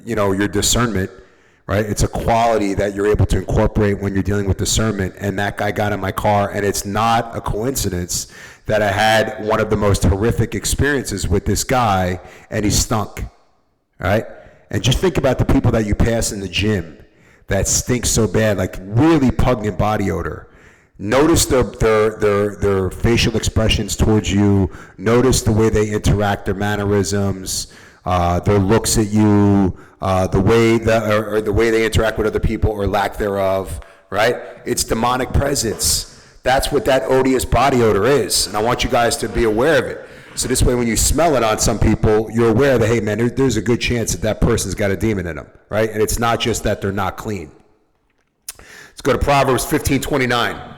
your discernment, right? It's a quality that you're able to incorporate when you're dealing with discernment. And that guy got in my car, and it's not a coincidence that I had one of the most horrific experiences with this guy, and he stunk, right? And just think about the people that you pass in the gym that stink so bad, like really pungent body odor. Notice their facial expressions towards you. Notice the way they interact, their mannerisms, their looks at you, the way they interact with other people or lack thereof, right? It's demonic presence. That's what that odious body odor is, and I want you guys to be aware of it. So this way, when you smell it on some people, you're aware that, hey, man, there's a good chance that person's got a demon in them, right? And it's not just that they're not clean. Let's go to Proverbs 15:29.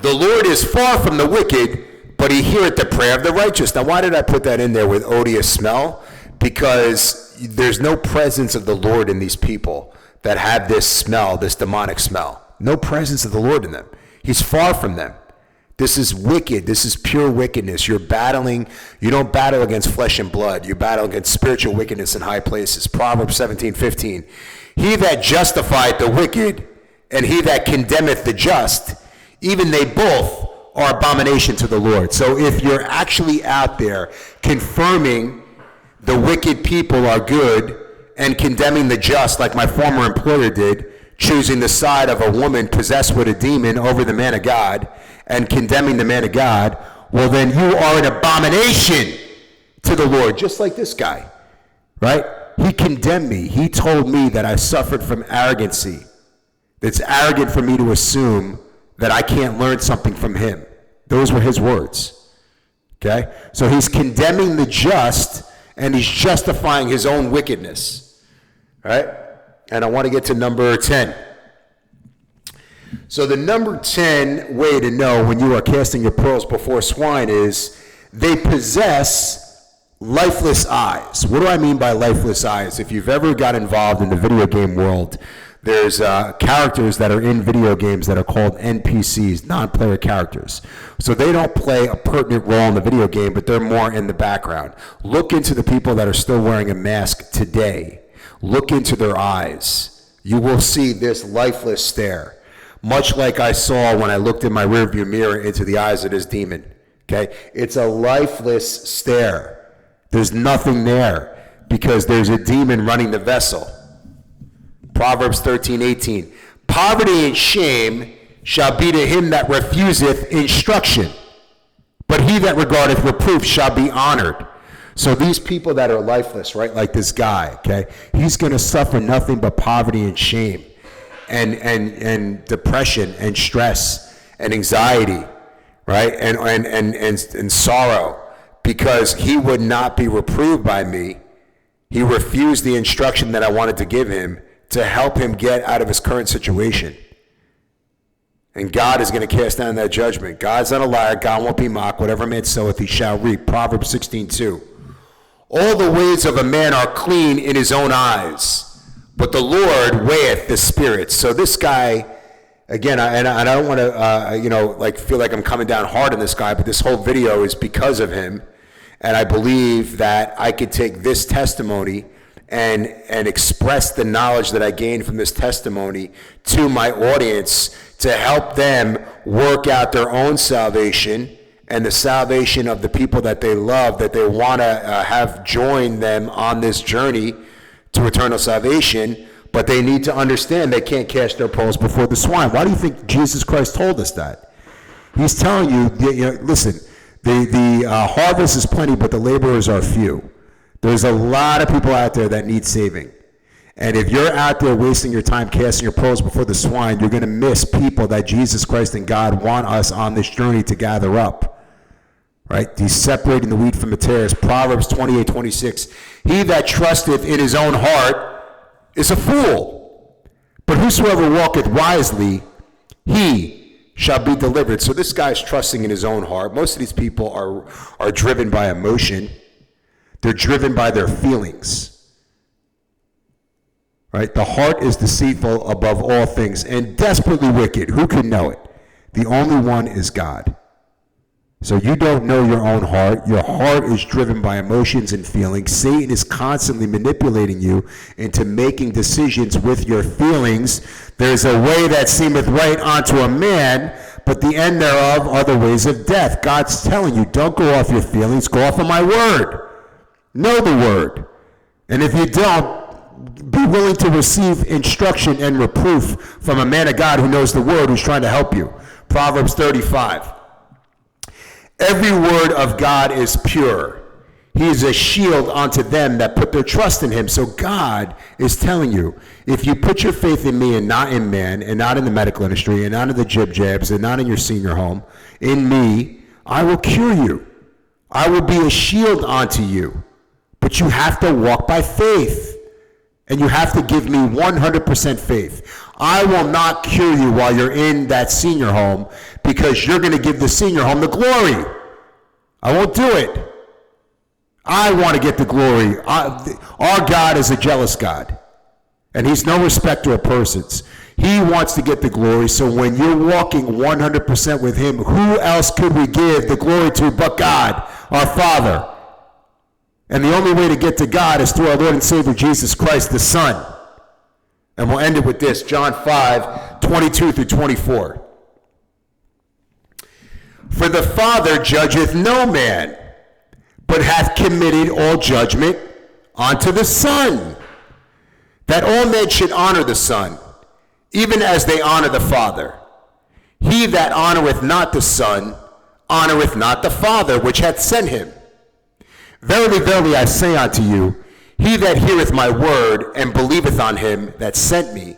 The Lord is far from the wicked, but he heareth the prayer of the righteous. Now, why did I put that in there with odious smell? Because there's no presence of the Lord in these people that have this smell, this demonic smell. No presence of the Lord in them. He's far from them. This is wicked. This is pure wickedness. You're battling. You don't battle against flesh and blood. You battle against spiritual wickedness in high places. Proverbs 17:15. He that justifieth the wicked and he that condemneth the just, even they both are abomination to the Lord. So if you're actually out there confirming the wicked people are good and condemning the just, like my former employer did, choosing the side of a woman possessed with a demon over the man of God and condemning the man of God, well, then you are an abomination to the Lord, just like this guy, right? He condemned me. He told me that I suffered from arrogancy. It's arrogant for me to assume that I can't learn something from him. Those were his words, okay? So he's condemning the just, and he's justifying his own wickedness, right? And I want to get to number 10. So the number 10 way to know when you are casting your pearls before swine is they possess lifeless eyes. What do I mean by lifeless eyes? If you've ever got involved in the video game world, there's characters that are in video games that are called NPCs, non-player characters. So they don't play a pertinent role in the video game, but they're more in the background. Look into the people that are still wearing a mask today. Look into their eyes. You will see this lifeless stare, much like I saw when I looked in my rearview mirror into the eyes of this demon. Okay? It's a lifeless stare. There's nothing there because there's a demon running the vessel. Proverbs 13:18. Poverty and shame shall be to him that refuseth instruction, but he that regardeth reproof shall be honored. So these people that are lifeless, right, like this guy, okay, he's going to suffer nothing but poverty and shame and depression and stress and anxiety, right, and sorrow, because he would not be reproved by me. He refused the instruction that I wanted to give him to help him get out of his current situation. And God is going to cast down that judgment. God's not a liar. God won't be mocked. Whatever man soweth, he shall reap. Proverbs 16:2. All the ways of a man are clean in his own eyes, but the Lord weigheth the spirits. So this guy, again, I don't want to, feel like I'm coming down hard on this guy, but this whole video is because of him. And I believe that I could take this testimony and express the knowledge that I gained from this testimony to my audience to help them work out their own salvation and the salvation of the people that they love, that they want to have join them on this journey to eternal salvation, but they need to understand they can't cast their pearls before the swine. Why do you think Jesus Christ told us that? He's telling you, listen, the harvest is plenty, but the laborers are few. There's a lot of people out there that need saving. And if you're out there wasting your time casting your pearls before the swine, you're going to miss people that Jesus Christ and God want us on this journey to gather up. right? He's separating the wheat from the tares. Proverbs 28:26. He that trusteth in his own heart is a fool, but whosoever walketh wisely, he shall be delivered. So this guy's trusting in his own heart. Most of these people are driven by emotion. They're driven by their feelings. Right? The heart is deceitful above all things and desperately wicked. Who can know it? The only one is God. So you don't know your own heart. Your heart is driven by emotions and feelings. Satan is constantly manipulating you into making decisions with your feelings. There's a way that seemeth right unto a man, but the end thereof are the ways of death. God's telling you, don't go off your feelings, go off of my word. Know the word. And if you don't, be willing to receive instruction and reproof from a man of God who knows the word, who's trying to help you. Proverbs 35. Every word of God is pure. He is a shield unto them that put their trust in him. So God is telling you, if you put your faith in me and not in man, and not in the medical industry, and not in the jib-jabs, and not in your senior home, in me, I will cure you. I will be a shield unto you. But you have to walk by faith. And you have to give me 100% faith. I will not cure you while you're in that senior home because you're going to give the senior home the glory. I won't do it. I want to get the glory. Our God is a jealous God. And he's no respecter of persons. He wants to get the glory. So when you're walking 100% with him, who else could we give the glory to but God, our Father? And the only way to get to God is through our Lord and Savior Jesus Christ, the Son. And we'll end it with this, John 5:22 through 24. For the Father judgeth no man, but hath committed all judgment unto the Son, that all men should honor the Son, even as they honor the Father. He that honoreth not the Son, honoreth not the Father which hath sent him. Verily, verily, I say unto you, he that heareth my word and believeth on him that sent me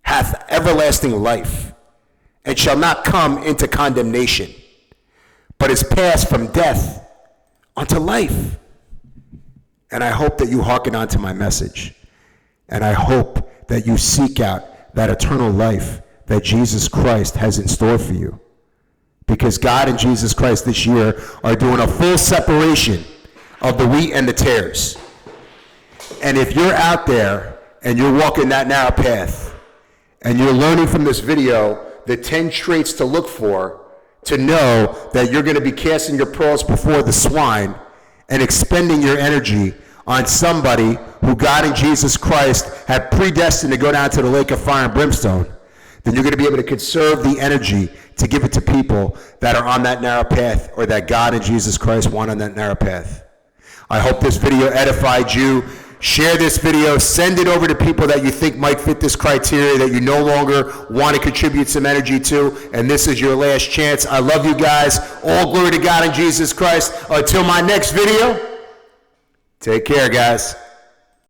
hath everlasting life, and shall not come into condemnation, but is passed from death unto life. And I hope that you hearken unto my message, and I hope that you seek out that eternal life that Jesus Christ has in store for you. Because God and Jesus Christ this year are doing a full separation of the wheat and the tares. And if you're out there and you're walking that narrow path and you're learning from this video the 10 traits to look for to know that you're going to be casting your pearls before the swine and expending your energy on somebody who God and Jesus Christ have predestined to go down to the lake of fire and brimstone, then you're going to be able to conserve the energy to give it to people that are on that narrow path, or that God and Jesus Christ want on that narrow path. I hope this video edified you. Share this video. Send it over to people that you think might fit this criteria, that you no longer want to contribute some energy to, and this is your last chance. I love you guys. All glory to God and Jesus Christ. Until my next video, take care, guys.